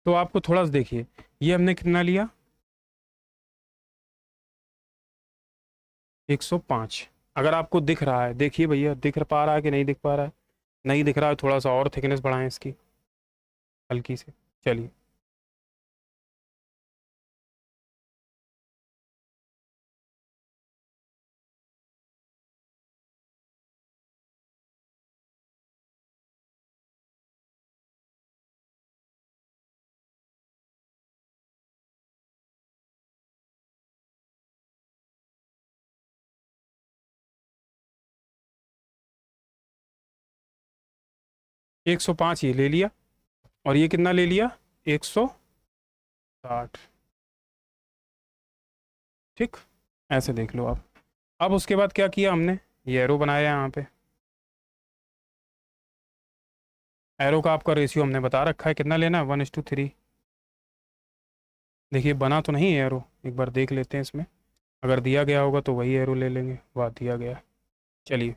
तो आपको थोड़ा सा देखिए, ये हमने कितना लिया, 105। अगर आपको दिख रहा है, देखिए भैया दिख पा रहा है कि नहीं दिख पा रहा है, नहीं दिख रहा है, थोड़ा सा और थिकनेस बढ़ाएं इसकी हल्की से। चलिए, 105 ये ले लिया, और ये कितना ले लिया, 160, ठीक। ऐसे देख लो आप। अब उसके बाद क्या किया हमने, ये एरो बनाया यहाँ पे। एरो का आपका रेशियो हमने बता रखा है, कितना लेना है, 1:3। देखिए बना तो नहीं है एरो, एक बार देख लेते हैं इसमें। अगर दिया गया होगा तो वही एरो ले लेंगे, वाह दिया गया। चलिए,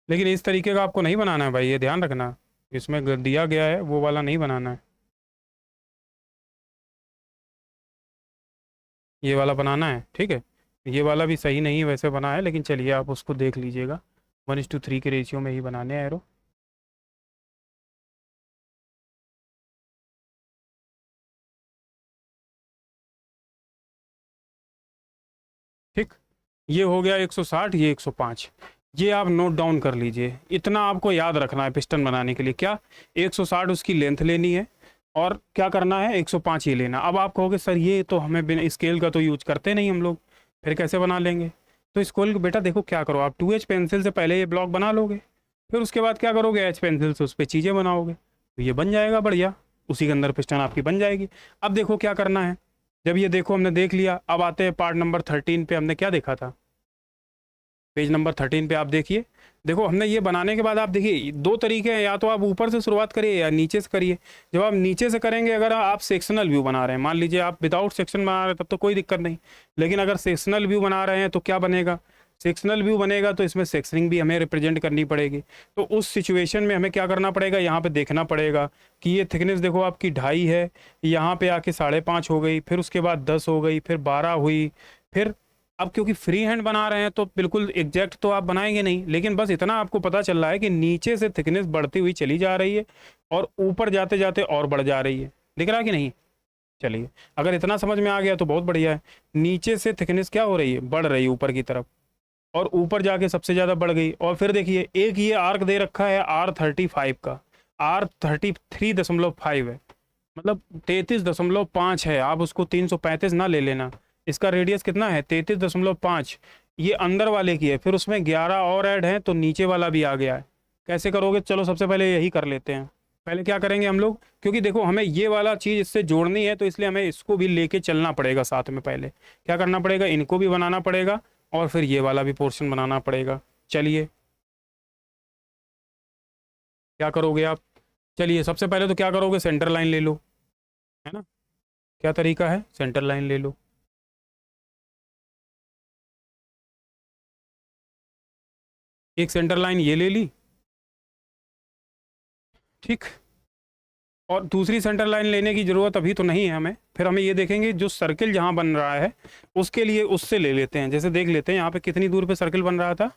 लेकिन इस तरीके का आपको नहीं बनाना है भाई, ये ध्यान रखना। इसमें दिया गया है वो वाला नहीं बनाना है, ये वाला बनाना है, ठीक है। ये वाला भी सही नहीं वैसे बना है, लेकिन चलिए आप उसको देख लीजिएगा। 1:3 के रेशियो में ही बनाने हैं एरो। ठीक, ये हो गया 160, ये 105। ये आप नोट डाउन कर लीजिए, इतना आपको याद रखना है पिस्टन बनाने के लिए। क्या, 160 उसकी लेंथ लेनी है, और क्या करना है, 105 ये लेना। अब आप कहोगे सर ये तो हमें बिना स्केल का तो यूज करते नहीं हम लोग, फिर कैसे बना लेंगे। तो स्केल बेटा देखो क्या करो, आप 2H पेंसिल से पहले ये ब्लॉक बना लोगे, फिर उसके बाद क्या करोगे, H पेंसिल से उस पर चीज़ें बनाओगे, तो ये बन जाएगा बढ़िया, उसी के अंदर पिस्टन आपकी बन जाएगी। अब देखो क्या करना है, जब ये देखो हमने देख लिया, अब आते हैं पार्ट नंबर 13 पे। हमने क्या देखा था, पेज नंबर 13 पे आप देखिए। देखो हमने ये बनाने के बाद आप देखिए दो तरीके हैं, या तो आप ऊपर से शुरुआत करिए या नीचे से करिए। जब आप नीचे से करेंगे, अगर आप सेक्शनल व्यू बना रहे हैं, मान लीजिए आप विदाउट सेक्शन बना रहे हैं तब तो कोई दिक्कत नहीं, लेकिन अगर सेक्शनल व्यू बना रहे हैं तो क्या बनेगा, सेक्शनल व्यू बनेगा तो इसमें सेक्शनिंग भी हमें रिप्रेजेंट करनी पड़ेगी। तो उस सिचुएशन में हमें क्या करना पड़ेगा, यहाँ पे देखना पड़ेगा कि ये थिकनेस देखो आपकी 2.5 है, यहाँ पे आके 5.5 हो गई, फिर उसके बाद 10 हो गई, फिर 12 हुई, फिर अब क्योंकि फ्री हैंड बना रहे हैं तो बिल्कुल एग्जैक्ट तो आप बनाएंगे नहीं, लेकिन बस इतना आपको पता चल रहा है कि नीचे से थिकनेस बढ़ती हुई चली जा रही है और ऊपर जाते जाते और बढ़ जा रही है। दिख रहा है कि नहीं, चलिए अगर इतना समझ में आ गया तो बहुत बढ़िया है। नीचे से थिकनेस क्या हो रही है, बढ़ रही है ऊपर की तरफ, और ऊपर जाके सबसे ज़्यादा बढ़ गई। और फिर देखिए एक ये आर्क दे रखा है R35 का, R33.5 है, मतलब 33.5 है। आप उसको 335 ना ले लेना, इसका रेडियस कितना है, 33.5। ये अंदर वाले की है, फिर उसमें 11 और ऐड हैं तो नीचे वाला भी आ गया है। कैसे करोगे, चलो सबसे पहले यही कर लेते हैं। पहले क्या करेंगे हम लोग, क्योंकि देखो हमें ये वाला चीज़ इससे जोड़नी है, तो इसलिए हमें इसको भी लेके चलना पड़ेगा साथ में। पहले क्या करना पड़ेगा, इनको भी बनाना पड़ेगा और फिर ये वाला भी पोर्शन बनाना पड़ेगा। चलिए क्या करोगे आप, चलिए सबसे पहले तो क्या करोगे, सेंटर लाइन ले लो, है ना। क्या तरीका है, सेंटर लाइन ले लो। एक सेंटर लाइन ये ले ली, ठीक। और दूसरी सेंटर लाइन लेने की ज़रूरत अभी तो नहीं है हमें, फिर हमें ये देखेंगे जो सर्किल जहाँ बन रहा है उसके लिए उससे ले लेते हैं। जैसे देख लेते हैं यहाँ पे कितनी दूर पे सर्किल बन रहा था,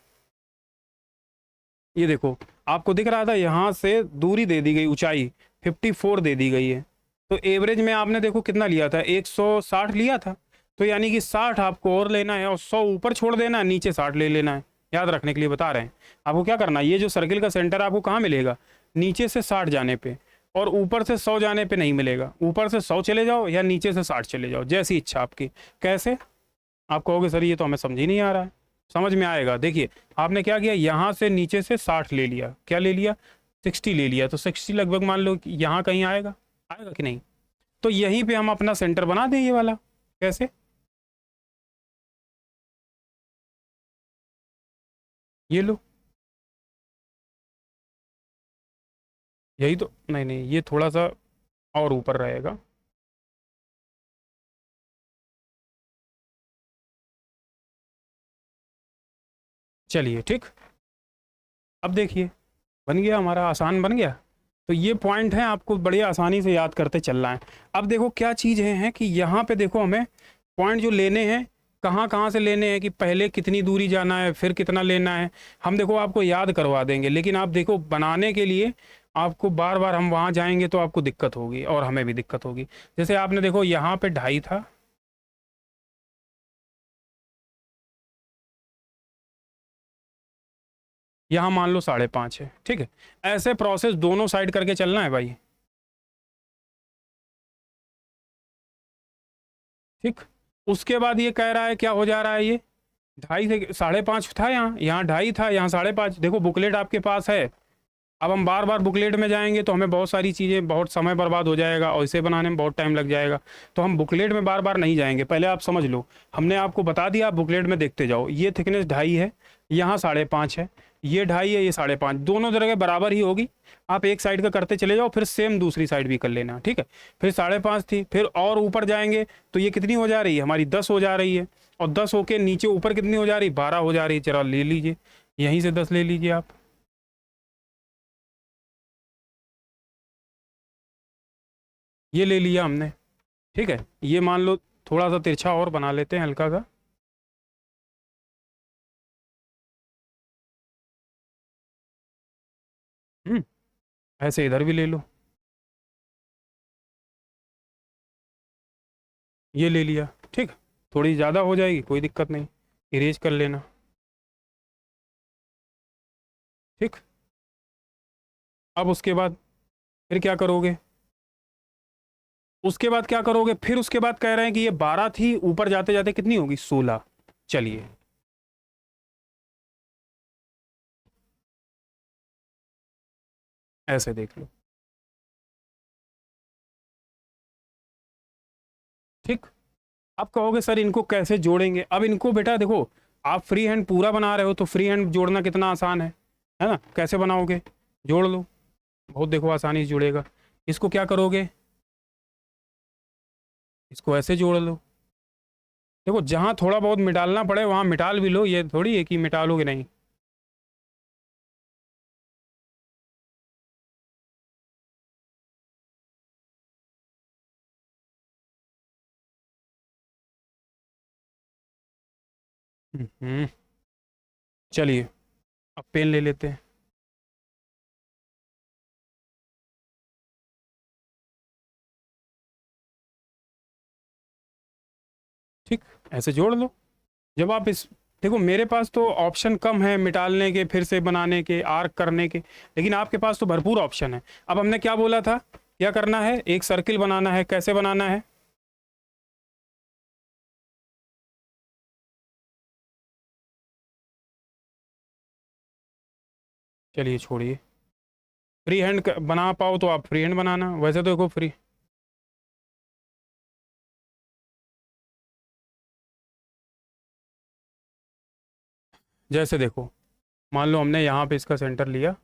ये देखो आपको दिख रहा था यहाँ से दूरी दे दी गई, ऊंचाई 54 दे दी गई है। तो एवरेज में आपने देखो कितना लिया था, 160 लिया था। तो यानी कि 60 आपको और लेना है और 100 ऊपर छोड़ देना है, नीचे 60 ले लेना है। याद रखने के लिए बता रहे हैं आपको क्या करना है। ये जो सर्किल का सेंटर आपको कहाँ मिलेगा, नीचे से 60 जाने पे, और ऊपर से 100 जाने पे नहीं मिलेगा। ऊपर से 100 चले जाओ या नीचे से 60 चले जाओ, जैसी इच्छा आपकी। कैसे, आप कहोगे सर ये तो हमें समझ ही नहीं आ रहा है। समझ में आएगा। देखिए आपने क्या किया, यहाँ से नीचे से 60 ले लिया, क्या ले लिया, 60 ले लिया। तो 60 लगभग मान लो कि यहाँ कहीं आएगा, आएगा कि नहीं। तो यहीं पे हम अपना सेंटर बना दें ये वाला। कैसे, ये लो, यही तो, नहीं नहीं ये थोड़ा सा और ऊपर रहेगा। चलिए ठीक, अब देखिए बन गया हमारा, आसान बन गया। तो ये पॉइंट है, आपको बड़ी आसानी से याद करते चलना है। अब देखो क्या चीज़ है कि यहाँ पे देखो हमें पॉइंट जो लेने हैं, कहाँ कहाँ से लेने हैं, कि पहले कितनी दूरी जाना है फिर कितना लेना है। हम देखो आपको याद करवा देंगे, लेकिन आप देखो बनाने के लिए आपको बार बार हम वहाँ जाएंगे तो आपको दिक्कत होगी और हमें भी दिक्कत होगी। जैसे आपने देखो यहाँ पे 2.5 था, यहाँ मान लो 5.5 है, ठीक है। ऐसे प्रोसेस दोनों साइड करके चलना है भाई, ठीक। उसके बाद ये कह रहा है क्या हो जा रहा है, ये 2.5 से 5.5 था, यहाँ यहाँ 2.5 था, यहाँ 5.5। देखो बुकलेट आपके पास है। अब हम बार बार बुकलेट में जाएंगे तो हमें बहुत सारी चीज़ें, बहुत समय बर्बाद हो जाएगा और इसे बनाने में बहुत टाइम लग जाएगा। तो हम बुकलेट में बार बार नहीं जाएंगे। पहले आप समझ लो, हमने आपको बता दिया, आप बुकलेट में देखते जाओ। ये थिकनेस 2.5 है, यहाँ 5.5 है, ये 2.5 है, ये 5.5, दोनों जगह बराबर ही होगी। आप एक साइड का करते चले जाओ, फिर सेम दूसरी साइड भी कर लेना, ठीक है। फिर 5.5 थी, फिर और ऊपर जाएंगे तो ये कितनी हो जा रही है हमारी, 10 हो जा रही है। और 10 होके नीचे ऊपर कितनी हो जा रही, 12 हो जा रही है। चलो ले लीजिए, यहीं से 10 ले लीजिए आप। ये ले लिया हमने, ठीक है। ये मान लो थोड़ा सा तिरछा और बना लेते हैं, हल्का सा। हम्म, ऐसे इधर भी ले लो, ये ले लिया, ठीक। थोड़ी ज़्यादा हो जाएगी, कोई दिक्कत नहीं, इरेज कर लेना, ठीक। अब उसके बाद फिर क्या करोगे, उसके बाद क्या करोगे, फिर उसके बाद कह रहे हैं कि ये 12 थी, ऊपर जाते जाते कितनी होगी, 16। चलिए ऐसे देख लो, ठीक। आप कहोगे सर इनको कैसे जोड़ेंगे। अब इनको बेटा देखो, आप फ्री हैंड पूरा बना रहे हो तो फ्री हैंड जोड़ना कितना आसान है ना। कैसे बनाओगे, जोड़ लो, बहुत देखो आसानी से जुड़ेगा। इसको क्या करोगे, इसको ऐसे जोड़ लो। देखो जहाँ थोड़ा बहुत मिटालना पड़े वहाँ मिटाल भी लो, ये थोड़ी है कि मिटालोगे नहीं। हम्म, चलिए अब पेन ले लेते हैं, ठीक। ऐसे जोड़ लो। जब आप इस, देखो मेरे पास तो ऑप्शन कम है मिटालने के, फिर से बनाने के, आर्क करने के, लेकिन आपके पास तो भरपूर ऑप्शन है। अब हमने क्या बोला था, क्या करना है, एक सर्किल बनाना है। कैसे बनाना है, चलिए छोड़िए, फ्री हैंड बना पाओ तो आप फ्री हैंड बनाना, वैसे तो देखो फ्री। जैसे देखो, मान लो हमने यहाँ पे इसका सेंटर लिया,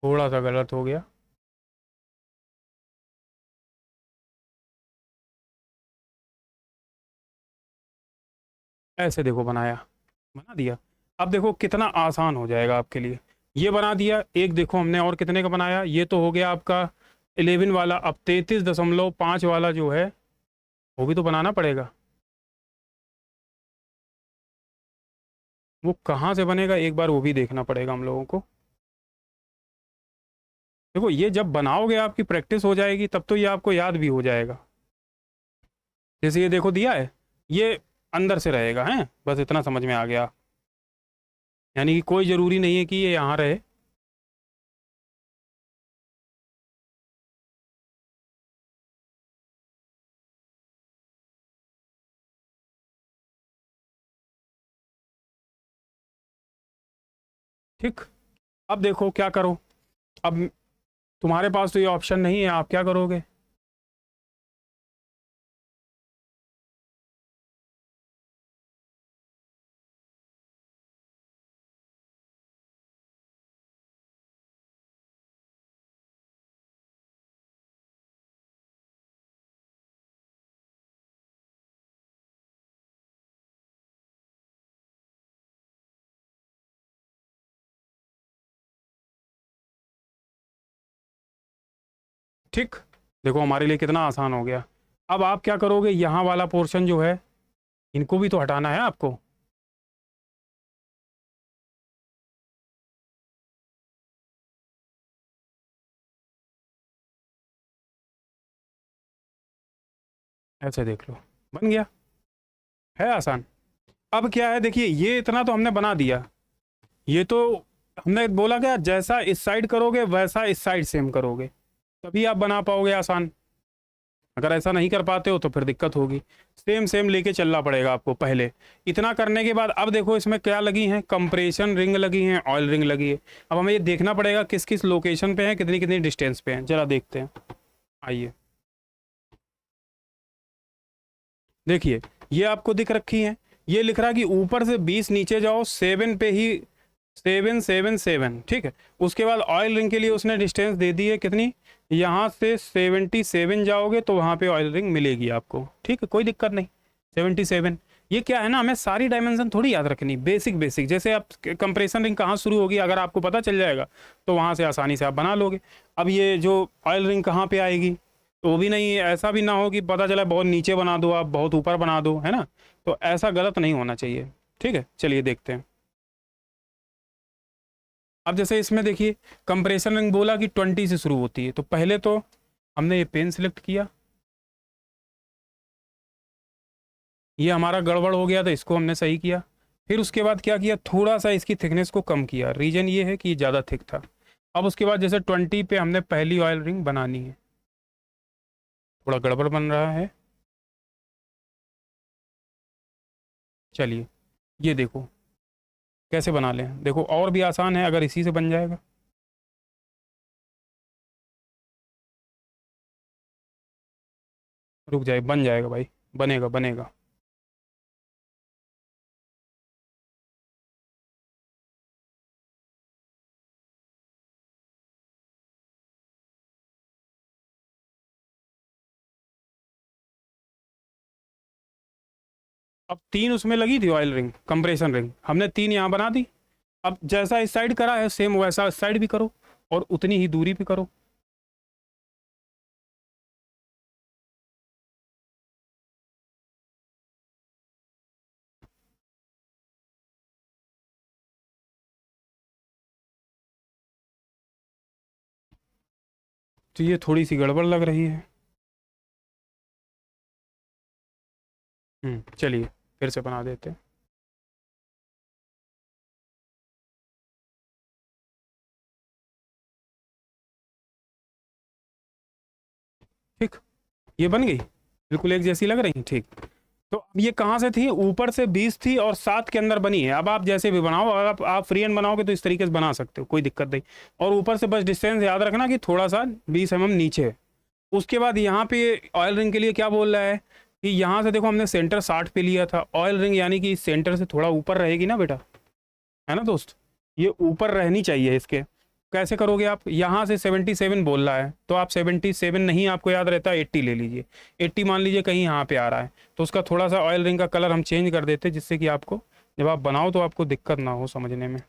थोड़ा सा गलत हो गया। ऐसे देखो बनाया, बना दिया। अब देखो कितना आसान हो जाएगा आपके लिए। ये बना दिया एक, देखो हमने और कितने का बनाया, ये तो हो गया आपका 11 वाला। अब 33.5 वाला जो है वो भी तो बनाना पड़ेगा। वो कहाँ से बनेगा एक बार वो भी देखना पड़ेगा हम लोगों को। देखो ये जब बनाओगे आपकी प्रैक्टिस हो जाएगी तब तो ये आपको याद भी हो जाएगा। जैसे ये देखो दिया है, ये अंदर से रहेगा है, बस इतना समझ में आ गया। यानी कि कोई ज़रूरी नहीं है कि ये यहाँ रहे। ठीक। अब देखो क्या करो। अब तुम्हारे पास तो ये ऑप्शन नहीं है, आप क्या करोगे। ठीक। देखो हमारे लिए कितना आसान हो गया। अब आप क्या करोगे, यहाँ वाला पोर्शन जो है इनको भी तो हटाना है आपको। ऐसे देख लो, बन गया। है आसान। अब क्या है देखिए, ये इतना तो हमने बना दिया। ये तो हमने बोला क्या, जैसा इस साइड करोगे वैसा इस साइड सेम करोगे, तभी आप बना पाओगे आसान। अगर ऐसा नहीं कर पाते हो तो फिर दिक्कत होगी। सेम सेम लेके चलना पड़ेगा आपको पहले। इतना करने के बाद अब देखो इसमें क्या लगी हैं, कंप्रेशन रिंग लगी हैं, ऑयल रिंग लगी है। अब हमें ये देखना पड़ेगा किस किस लोकेशन पे है, कितनी कितनी डिस्टेंस पे है, जरा देखते हैं। आइए देखिए, ये आपको दिख रखी है। ये लिख रहा है कि ऊपर से 20 नीचे जाओ, 7 पे ही, 777, ठीक है। उसके बाद ऑयल रिंग के लिए उसने डिस्टेंस दे दी है कितनी, यहाँ से 77 जाओगे तो वहाँ पे ऑयल रिंग मिलेगी आपको, ठीक है, कोई दिक्कत नहीं। 77। ये क्या है ना, हमें सारी डायमेंशन थोड़ी याद रखनी, बेसिक बेसिक। जैसे आप कंप्रेशन रिंग कहाँ शुरू होगी अगर आपको पता चल जाएगा तो वहाँ से आसानी से आप बना लोगे। अब ये जो ऑयल रिंग कहाँ पे आएगी, तो वो भी नहीं, ऐसा भी ना हो कि पता चला बहुत नीचे बना दो आप, बहुत ऊपर बना दो, है ना। तो ऐसा गलत नहीं होना चाहिए। ठीक है, चलिए देखते हैं। अब जैसे इसमें देखिए, कंप्रेशन रिंग बोला कि 20 से शुरू होती है, तो पहले तो हमने ये पेन सिलेक्ट किया, ये हमारा गड़बड़ हो गया तो इसको हमने सही किया। फिर उसके बाद क्या किया, थोड़ा सा इसकी थिकनेस को कम किया, रीजन ये है कि ये ज़्यादा थिक था। अब उसके बाद जैसे 20 पे हमने पहली ऑयल रिंग बनानी है, थोड़ा गड़बड़ बन रहा है। चलिए ये देखो कैसे बना लें, देखो और भी आसान है अगर इसी से बन जाएगा। रुक जाए, बन जाएगा भाई, बनेगा बनेगा। अब 3 उसमें लगी थी ऑयल रिंग, कंप्रेशन रिंग, हमने 3 यहाँ बना दी। अब जैसा इस साइड करा है सेम वैसा इस साइड भी करो, और उतनी ही दूरी पे करो। तो ये थोड़ी सी गड़बड़ लग रही है। चलिए फिर से बना देते हैं। ठीक, ये बन गई, बिल्कुल एक जैसी लग रही, ठीक। तो अब ये कहाँ से थी, ऊपर से 20 थी और 7 के अंदर बनी है। अब आप जैसे भी बनाओ, अगर आप फ्री हैंड बनाओगे तो इस तरीके से बना सकते हो, कोई दिक्कत नहीं। और ऊपर से बस डिस्टेंस याद रखना कि थोड़ा सा 20 mm नीचे है। उसके बाद यहाँ पे ऑयल रिंग के लिए क्या बोल रहा है कि यहाँ से देखो हमने सेंटर 60 पे लिया था, ऑयल रिंग यानी कि सेंटर से थोड़ा ऊपर रहेगी ना बेटा, है ना दोस्त, ये ऊपर रहनी चाहिए इसके। कैसे करोगे आप, यहाँ से 77 बोल रहा है तो आप 77 नहीं आपको याद रहता, 80 ले लीजिए। 80 मान लीजिए कहीं यहाँ पे आ रहा है तो उसका थोड़ा सा ऑयल रिंग का कलर हम चेंज कर देते, जिससे कि आपको जब आप बनाओ तो आपको दिक्कत ना हो समझने में।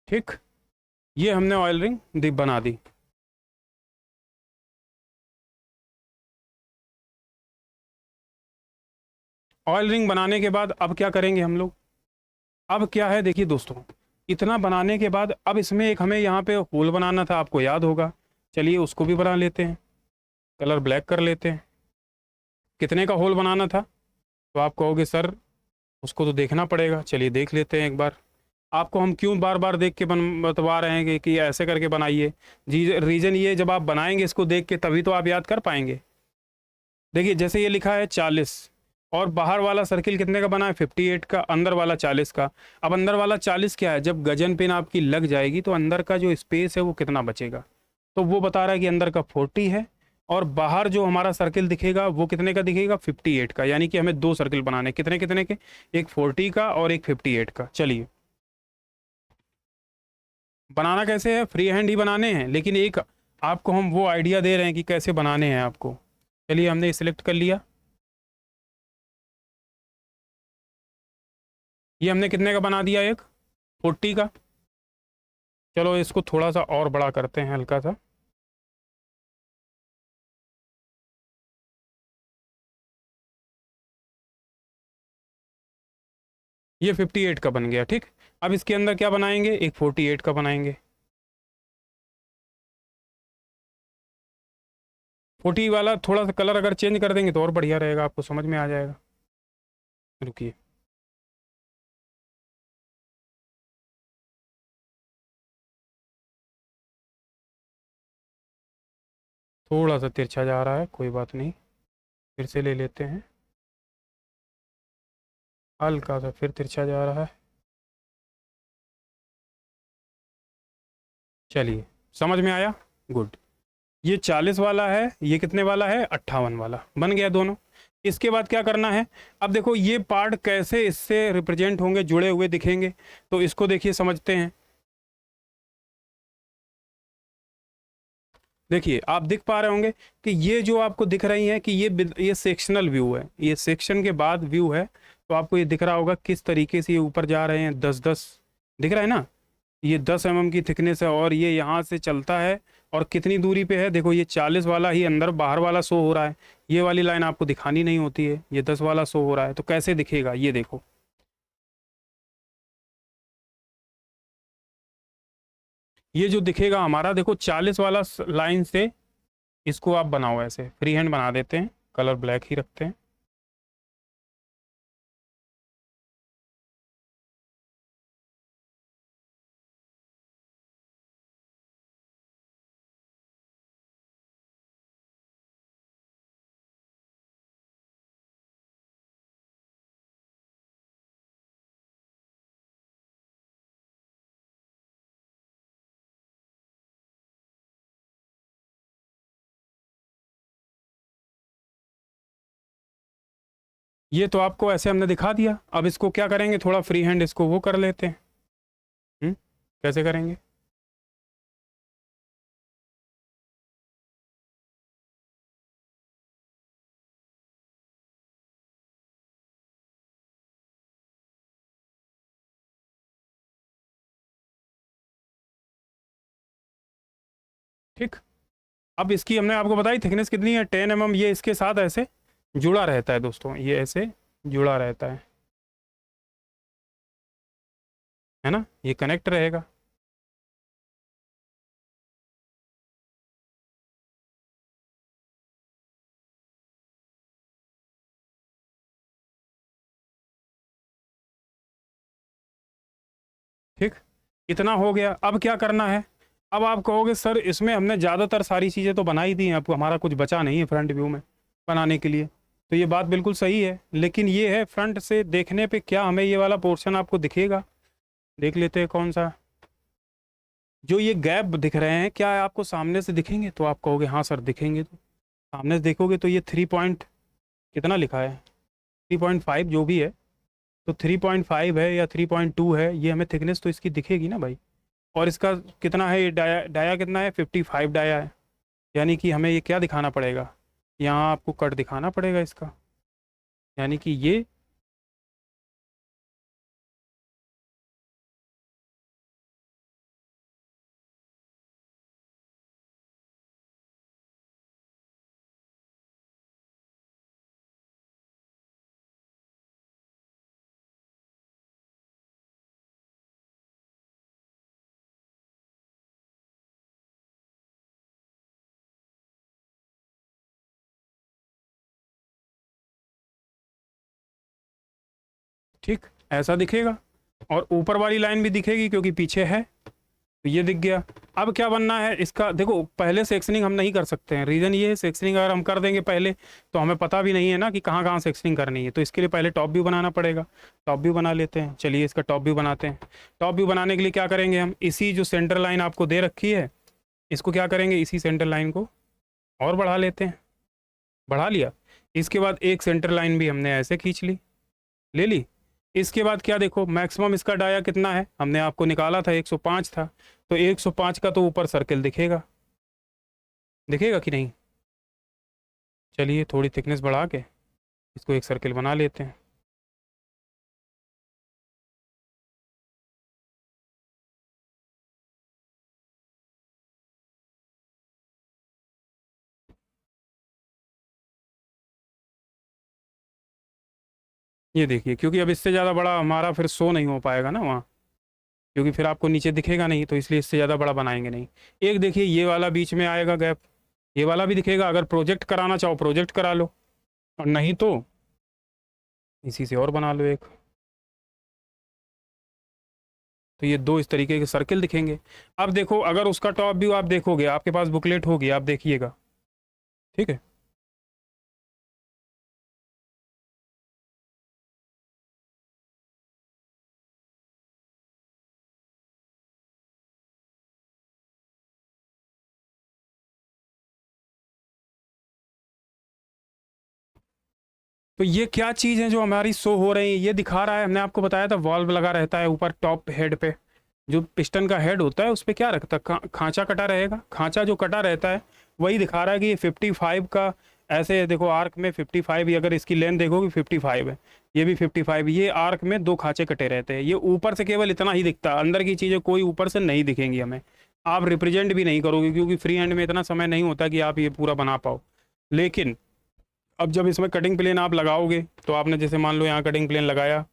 ठीक, ये हमने ऑयल रिंग बना दी। ऑयल रिंग बनाने के बाद अब क्या करेंगे हम लोग, अब क्या है देखिए दोस्तों, इतना बनाने के बाद अब इसमें एक हमें यहाँ पे होल बनाना था, आपको याद होगा। चलिए उसको भी बना लेते हैं, कलर ब्लैक कर लेते हैं। कितने का होल बनाना था, तो आप कहोगे सर उसको तो देखना पड़ेगा, चलिए देख लेते हैं एक बार। आपको हम क्यों बार बार देख के बतवा रहे हैं कि ऐसे करके बनाइए, जी रीज़न ये, जब आप बनाएंगे इसको देख के तभी तो आप याद कर पाएंगे। देखिए जैसे ये लिखा है 40, और बाहर वाला सर्किल कितने का बना है, 58 का, अंदर वाला 40 का। अब अंदर वाला 40 क्या है, जब गजन पिन आपकी लग जाएगी तो अंदर का जो स्पेस है वो कितना बचेगा, तो वो बता रहा है कि अंदर का 40 है, और बाहर जो हमारा सर्किल दिखेगा वो कितने का दिखेगा, 58 का। यानी कि हमें दो सर्किल बनाने, कितने कितने के, एक 40 का और एक 58 का। चलिए बनाना कैसे है, फ्री हैंड ही बनाने हैं, लेकिन एक आपको हम वो आइडिया दे रहे हैं कि कैसे बनाने हैं आपको। चलिए हमने सिलेक्ट कर लिया, ये हमने कितने का बना दिया, एक 40 का। चलो इसको थोड़ा सा और बड़ा करते हैं, हल्का सा। ये 58 का बन गया, ठीक। अब इसके अंदर क्या बनाएंगे, एक 48 का बनाएंगे। 40 वाला थोड़ा सा कलर अगर चेंज कर देंगे तो और बढ़िया रहेगा, आपको समझ में आ जाएगा। रुकिए, थोड़ा सा तिरछा जा रहा है, कोई बात नहीं, फिर से ले लेते हैं। हल्का सा फिर तिरछा जा रहा है। चलिए समझ में आया, गुड। ये 40 वाला है, ये कितने वाला है, 58 वाला, बन गया दोनों। इसके बाद क्या करना है, अब देखो ये पार्ट कैसे इससे रिप्रेजेंट होंगे, जुड़े हुए दिखेंगे, तो इसको देखिए समझते हैं। देखिए आप दिख पा रहे होंगे कि ये जो आपको दिख रही है कि ये सेक्शनल व्यू है, ये सेक्शन के बाद व्यू है। तो आपको ये दिख रहा होगा किस तरीके से ये ऊपर जा रहे हैं, 10-10 दिख रहा है ना। ये 10 mm की थिकनेस है और ये यहाँ से चलता है, और कितनी दूरी पे है, देखो ये 40 वाला ही अंदर बाहर वाला शो हो रहा है। ये वाली लाइन आपको दिखानी नहीं होती है, ये 10 वाला शो हो रहा है, तो कैसे दिखेगा ये देखो। ये जो दिखेगा हमारा, देखो 40 वाला लाइन से इसको आप बनाओ, ऐसे फ्री हैंड बना देते हैं, कलर ब्लैक ही रखते हैं। ये तो आपको ऐसे हमने दिखा दिया, अब इसको क्या करेंगे, थोड़ा फ्री हैंड इसको वो कर लेते हैं। कैसे करेंगे, ठीक। अब इसकी हमने आपको बताई थिकनेस कितनी है, 10 mm। ये इसके साथ ऐसे जुड़ा रहता है दोस्तों, ये ऐसे जुड़ा रहता है ना, ये कनेक्ट रहेगा। इतना हो गया। अब क्या करना है? अब आप कहोगे सर इसमें हमने ज़्यादातर सारी चीज़ें तो बना ही दी हैं, आपको हमारा कुछ बचा नहीं है फ्रंट व्यू में बनाने के लिए। तो ये बात बिल्कुल सही है, लेकिन ये है फ्रंट से देखने पे क्या हमें ये वाला पोर्शन आपको दिखेगा? देख लेते हैं कौन सा। जो ये गैप दिख रहे हैं क्या आपको सामने से दिखेंगे? तो आप कहोगे हाँ सर दिखेंगे। तो सामने से देखोगे तो ये 3 पॉइंट कितना लिखा है, 3.5 जो भी है, तो 3.5 है या 3.2 है, ये हमें थिकनेस तो इसकी दिखेगी ना भाई। और इसका कितना है, ये डाया डाया कितना है, 55 डाया है। यानी कि हमें ये क्या दिखाना पड़ेगा, यहाँ आपको कट दिखाना पड़ेगा इसका। यानी कि ये ठीक ऐसा दिखेगा, और ऊपर वाली लाइन भी दिखेगी क्योंकि पीछे है, तो ये दिख गया। अब क्या बनना है इसका, देखो पहले सेक्शनिंग हम नहीं कर सकते हैं, रीज़न ये है सेक्शनिंग अगर हम कर देंगे पहले तो हमें पता भी नहीं है ना कि कहाँ कहाँ सेक्शनिंग करनी है, तो इसके लिए पहले टॉप व्यू बनाना पड़ेगा। टॉप व्यू बना लेते हैं, चलिए इसका टॉप व्यू बनाते हैं। टॉप व्यू बनाने के लिए क्या करेंगे, हम इसी जो सेंटर लाइन आपको दे रखी है, इसको क्या करेंगे, इसी सेंटर लाइन को और बढ़ा लेते हैं। बढ़ा लिया। इसके बाद एक सेंटर लाइन भी हमने ऐसे खींच ली, ले ली। इसके बाद क्या देखो, मैक्सिमम इसका डाया कितना है, हमने आपको निकाला था 105 था, तो 105 का तो ऊपर सर्किल दिखेगा, दिखेगा कि नहीं? चलिए थोड़ी थिकनेस बढ़ा के इसको एक सर्किल बना लेते हैं। ये देखिए, क्योंकि अब इससे ज़्यादा बड़ा हमारा फिर शो नहीं हो पाएगा ना वहाँ, क्योंकि फिर आपको नीचे दिखेगा नहीं, तो इसलिए इससे ज़्यादा बड़ा बनाएंगे नहीं। एक देखिए ये वाला बीच में आएगा गैप, ये वाला भी दिखेगा, अगर प्रोजेक्ट कराना चाहो प्रोजेक्ट करा लो, और नहीं तो इसी से और बना लो एक। तो ये दो इस तरीके के सर्किल दिखेंगे। अब देखो अगर उसका टॉप व्यू आप देखोगे, आपके पास बुकलेट होगी, आप देखिएगा, ठीक है। तो ये क्या चीज़ है जो हमारी शो हो रही है, ये दिखा रहा है, हमने आपको बताया था वॉल्व लगा रहता है ऊपर टॉप हेड पे, जो पिस्टन का हेड होता है उस पर क्या रखता है, खांचा कटा रहेगा, खांचा जो कटा रहता है वही दिखा रहा है कि ये 55 का, ऐसे देखो आर्क में 55, अगर इसकी लेंथ देखोगे 55 है, ये भी 55, ये आर्क में दो खांचे कटे रहते हैं, ये ऊपर से केवल इतना ही दिखता है, अंदर की चीज़ें कोई ऊपर से नहीं दिखेंगी हमें। आप रिप्रेजेंट भी नहीं करोगे क्योंकि फ्री हैंड में इतना समय नहीं होता कि आप ये पूरा बना पाओ। लेकिन अब जब इसमें कटिंग प्लेन आप लगाओगे, तो आपने जैसे मान लो यहाँ कटिंग प्लेन लगाया,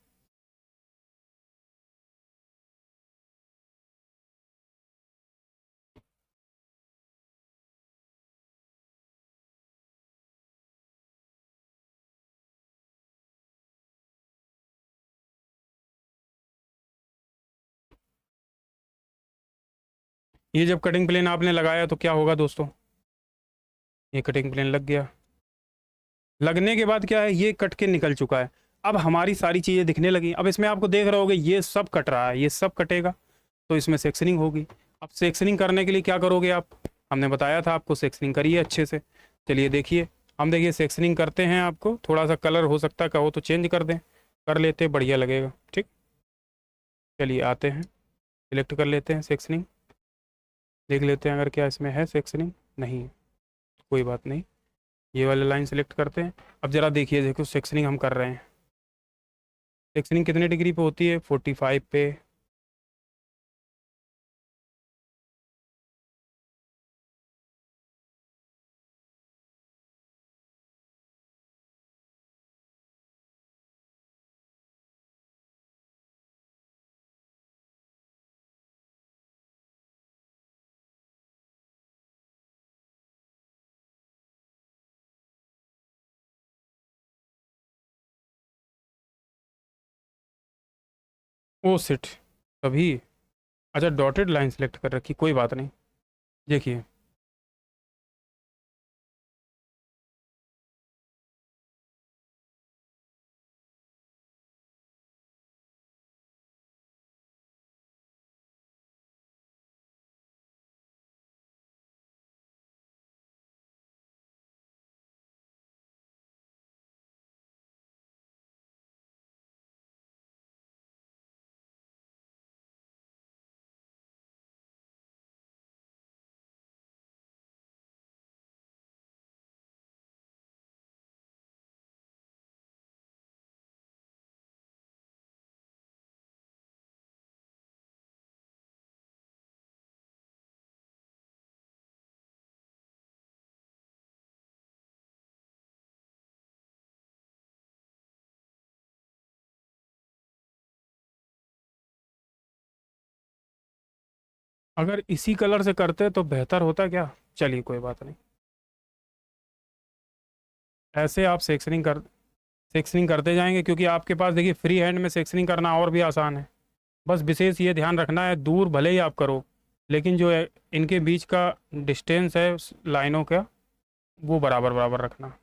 ये जब कटिंग प्लेन आपने लगाया तो क्या होगा दोस्तों, ये कटिंग प्लेन लग गया। लगने के बाद क्या है, ये कट के निकल चुका है। अब हमारी सारी चीज़ें दिखने लगी, अब इसमें आपको देख रहे होगे ये सब कट रहा है, ये सब कटेगा, तो इसमें सेक्शनिंग होगी। अब सेक्शनिंग करने के लिए क्या करोगे आप, हमने बताया था आपको सेक्शनिंग करिए अच्छे से। चलिए देखिए, हम देखिए सेक्शनिंग करते हैं, आपको थोड़ा सा कलर हो सकता है कहो तो चेंज कर दें, कर लेते बढ़िया लगेगा, ठीक। चलिए आते हैं, सिलेक्ट कर लेते हैं सेक्शनिंग, देख लेते हैं अगर क्या इसमें है सेक्शनिंग, नहीं है, कोई बात नहीं। ये वाले लाइन सेलेक्ट करते हैं। अब ज़रा देखिए, देखो सेक्शनिंग हम कर रहे हैं, सेक्शनिंग कितने डिग्री पे होती है, 45 पे। ओ सिट, तभी अच्छा, डॉटेड लाइन सेलेक्ट कर रखी, कोई बात नहीं। देखिए, अगर इसी कलर से करते तो बेहतर होता क्या? चलिए कोई बात नहीं। ऐसे आप सेक्शनिंग करते जाएंगे, क्योंकि आपके पास देखिए फ्री हैंड में सेक्शनिंग करना और भी आसान है। बस विशेष ये ध्यान रखना है, दूर भले ही आप करो, लेकिन जो है इनके बीच का डिस्टेंस है उस लाइनों का, वो बराबर बराबर रखना।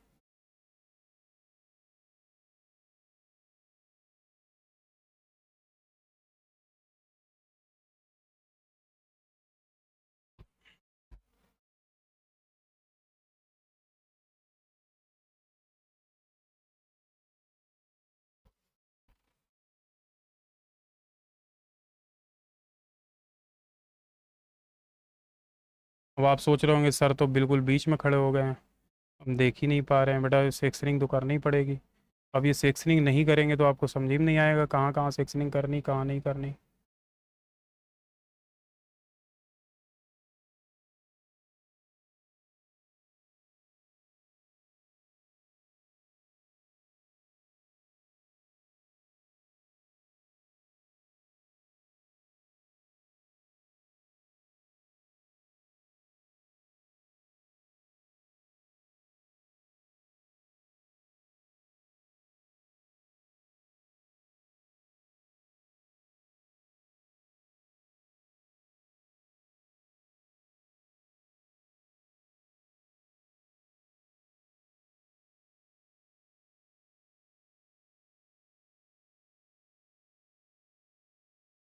अब आप सोच रहे होंगे सर तो बिल्कुल बीच में खड़े हो गए हैं, हम देख ही नहीं पा रहे हैं। बेटा सेक्शनिंग तो करनी पड़ेगी। अब ये सेक्शनिंग नहीं करेंगे तो आपको समझ में नहीं आएगा कहाँ कहाँ सेक्शनिंग करनी, कहाँ नहीं करनी।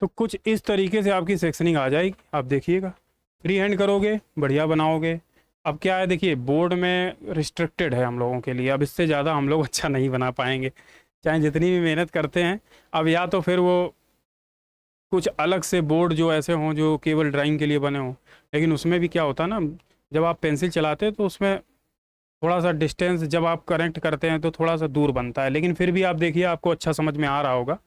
तो कुछ इस तरीके से आपकी सेक्शनिंग आ जाएगी, आप देखिएगा। फ्री हैंड करोगे बढ़िया बनाओगे। अब क्या है, देखिए बोर्ड में रिस्ट्रिक्टेड है हम लोगों के लिए, अब इससे ज़्यादा हम लोग अच्छा नहीं बना पाएंगे, चाहे जितनी भी मेहनत करते हैं। अब या तो फिर वो कुछ अलग से बोर्ड जो ऐसे हों जो केवल ड्राइंग के लिए बने हों, लेकिन उसमें भी क्या होता है ना, जब आप पेंसिल चलाते हैं तो उसमें थोड़ा सा डिस्टेंस जब आप करेक्ट करते हैं तो थोड़ा सा दूर बनता है, लेकिन फिर भी आप देखिए आपको अच्छा समझ में आ रहा होगा।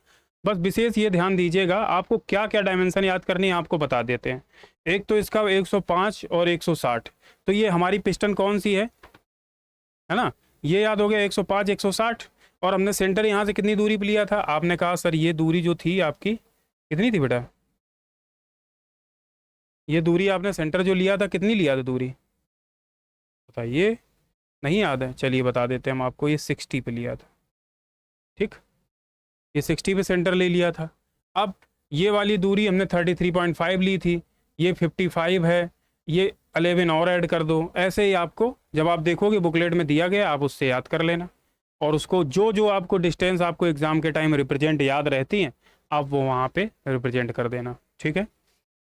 बस विशेष ये ध्यान दीजिएगा, आपको क्या क्या डायमेंशन याद करनी है आपको बता देते हैं। एक तो इसका 105 और 160, तो ये हमारी पिस्टन कौन सी है ना, ये याद हो गया 105 160। और हमने सेंटर यहाँ से कितनी दूरी पे लिया था, आपने कहा सर ये दूरी जो थी आपकी कितनी थी बेटा, ये दूरी आपने सेंटर जो लिया था कितनी लिया था दूरी, बताइए। नहीं याद है, चलिए बता देते हैं हम आपको, ये 60 पे लिया था। ठीक, ये 60 पे सेंटर ले लिया था। अब ये वाली दूरी हमने 33.5 ली थी, ये 55 है, ये 11 और ऐड कर दो। ऐसे ही आपको जब आप देखोगे बुकलेट में दिया गया आप उससे याद कर लेना, और उसको जो जो आपको डिस्टेंस आपको एग्ज़ाम के टाइम रिप्रेजेंट याद रहती हैं आप वो वहाँ पे रिप्रेजेंट कर देना। ठीक है,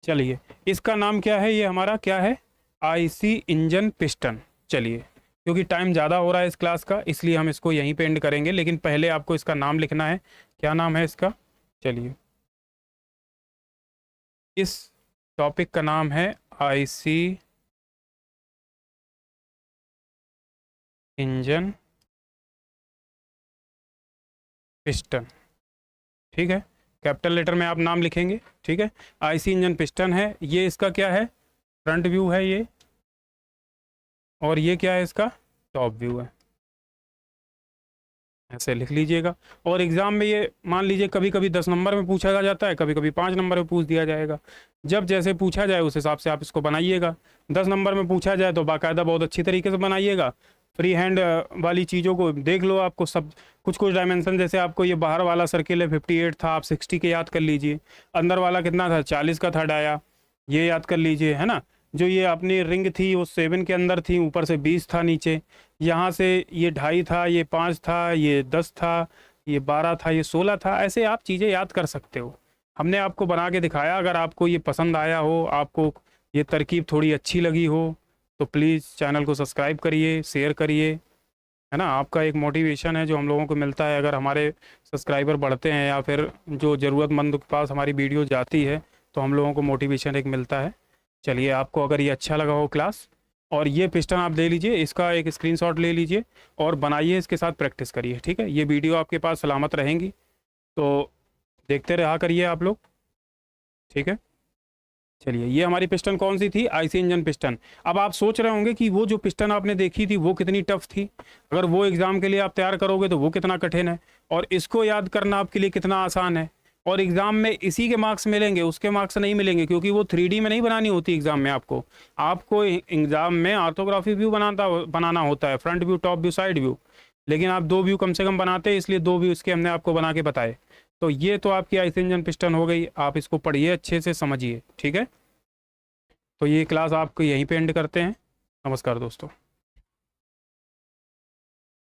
चलिए इसका नाम क्या है, ये हमारा क्या है, आईसी इंजन पिस्टन। चलिए क्योंकि टाइम ज़्यादा हो रहा है इस क्लास का, इसलिए हम इसको यहीं पे एंड करेंगे, लेकिन पहले आपको इसका नाम लिखना है। क्या नाम है इसका, चलिए इस टॉपिक का नाम है आईसी इंजन पिस्टन। ठीक है, कैपिटल लेटर में आप नाम लिखेंगे। ठीक है, आईसी इंजन पिस्टन है, ये इसका क्या है, फ्रंट व्यू है ये, और ये क्या है इसका टॉप व्यू है। ऐसे लिख लीजिएगा। और एग्ज़ाम में ये मान लीजिए कभी कभी 10 नंबर में पूछा जाता है, कभी कभी 5 नंबर में पूछ दिया जाएगा। जब जैसे पूछा जाए उस हिसाब से आप इसको बनाइएगा। 10 नंबर में पूछा जाए तो बाकायदा बहुत अच्छी तरीके से बनाइएगा, फ्री हैंड वाली चीज़ों को देख लो, आपको सब कुछ कुछ डायमेंशन, जैसे आपको ये बाहर वाला सर्किल है 58 था, आप 60 के याद कर लीजिए। अंदर वाला कितना था, 40 का था डाया, ये याद कर लीजिए, है ना। जो ये अपनी रिंग थी वो 7 के अंदर थी, ऊपर से 20 था नीचे, यहाँ से ये 2.5 था, ये 5 था, ये 10 था, ये 12 था, ये 16 था। ऐसे आप चीज़ें याद कर सकते हो, हमने आपको बना के दिखाया। अगर आपको ये पसंद आया हो, आपको ये तरकीब थोड़ी अच्छी लगी हो, तो प्लीज़ चैनल को सब्सक्राइब करिए, शेयर करिए, है ना। आपका एक मोटिवेशन है जो हम लोगों को मिलता है। अगर हमारे सब्सक्राइबर बढ़ते हैं या फिर जो ज़रूरतमंद के पास हमारी वीडियो जाती है, तो हम लोगों को मोटिवेशन एक मिलता है। चलिए, आपको अगर ये अच्छा लगा हो क्लास, और ये पिस्टन आप ले लीजिए, इसका एक स्क्रीनशॉट ले लीजिए और बनाइए, इसके साथ प्रैक्टिस करिए, ठीक है। ये वीडियो आपके पास सलामत रहेंगी, तो देखते रहा करिए आप लोग, ठीक है। चलिए, ये हमारी पिस्टन कौन सी थी, आईसी इंजन पिस्टन। अब आप सोच रहे होंगे कि वो जो पिस्टन आपने देखी थी वो कितनी टफ थी, अगर वो एग्ज़ाम के लिए आप तैयार करोगे तो वो कितना कठिन है, और इसको याद करना आपके लिए कितना आसान है। और एग्ज़ाम में इसी के मार्क्स मिलेंगे, उसके मार्क्स नहीं मिलेंगे, क्योंकि वो 3D में नहीं बनानी होती एग्ज़ाम में। आपको एग्ज़ाम में ऑर्थोग्राफी व्यू बनाना होता है, front view, top view, side view. लेकिन आप 2 व्यू कम से कम बनाते हैं, इसलिए 2 व्यू इसके हमने आपको बना के बताए। तो ये तो आपकी आईसी इंजन पिस्टन हो गई, आप इसको पढ़िए, अच्छे से समझिए, ठीक है। तो ये क्लास आपको यहीं पे एंड करते हैं। नमस्कार दोस्तों।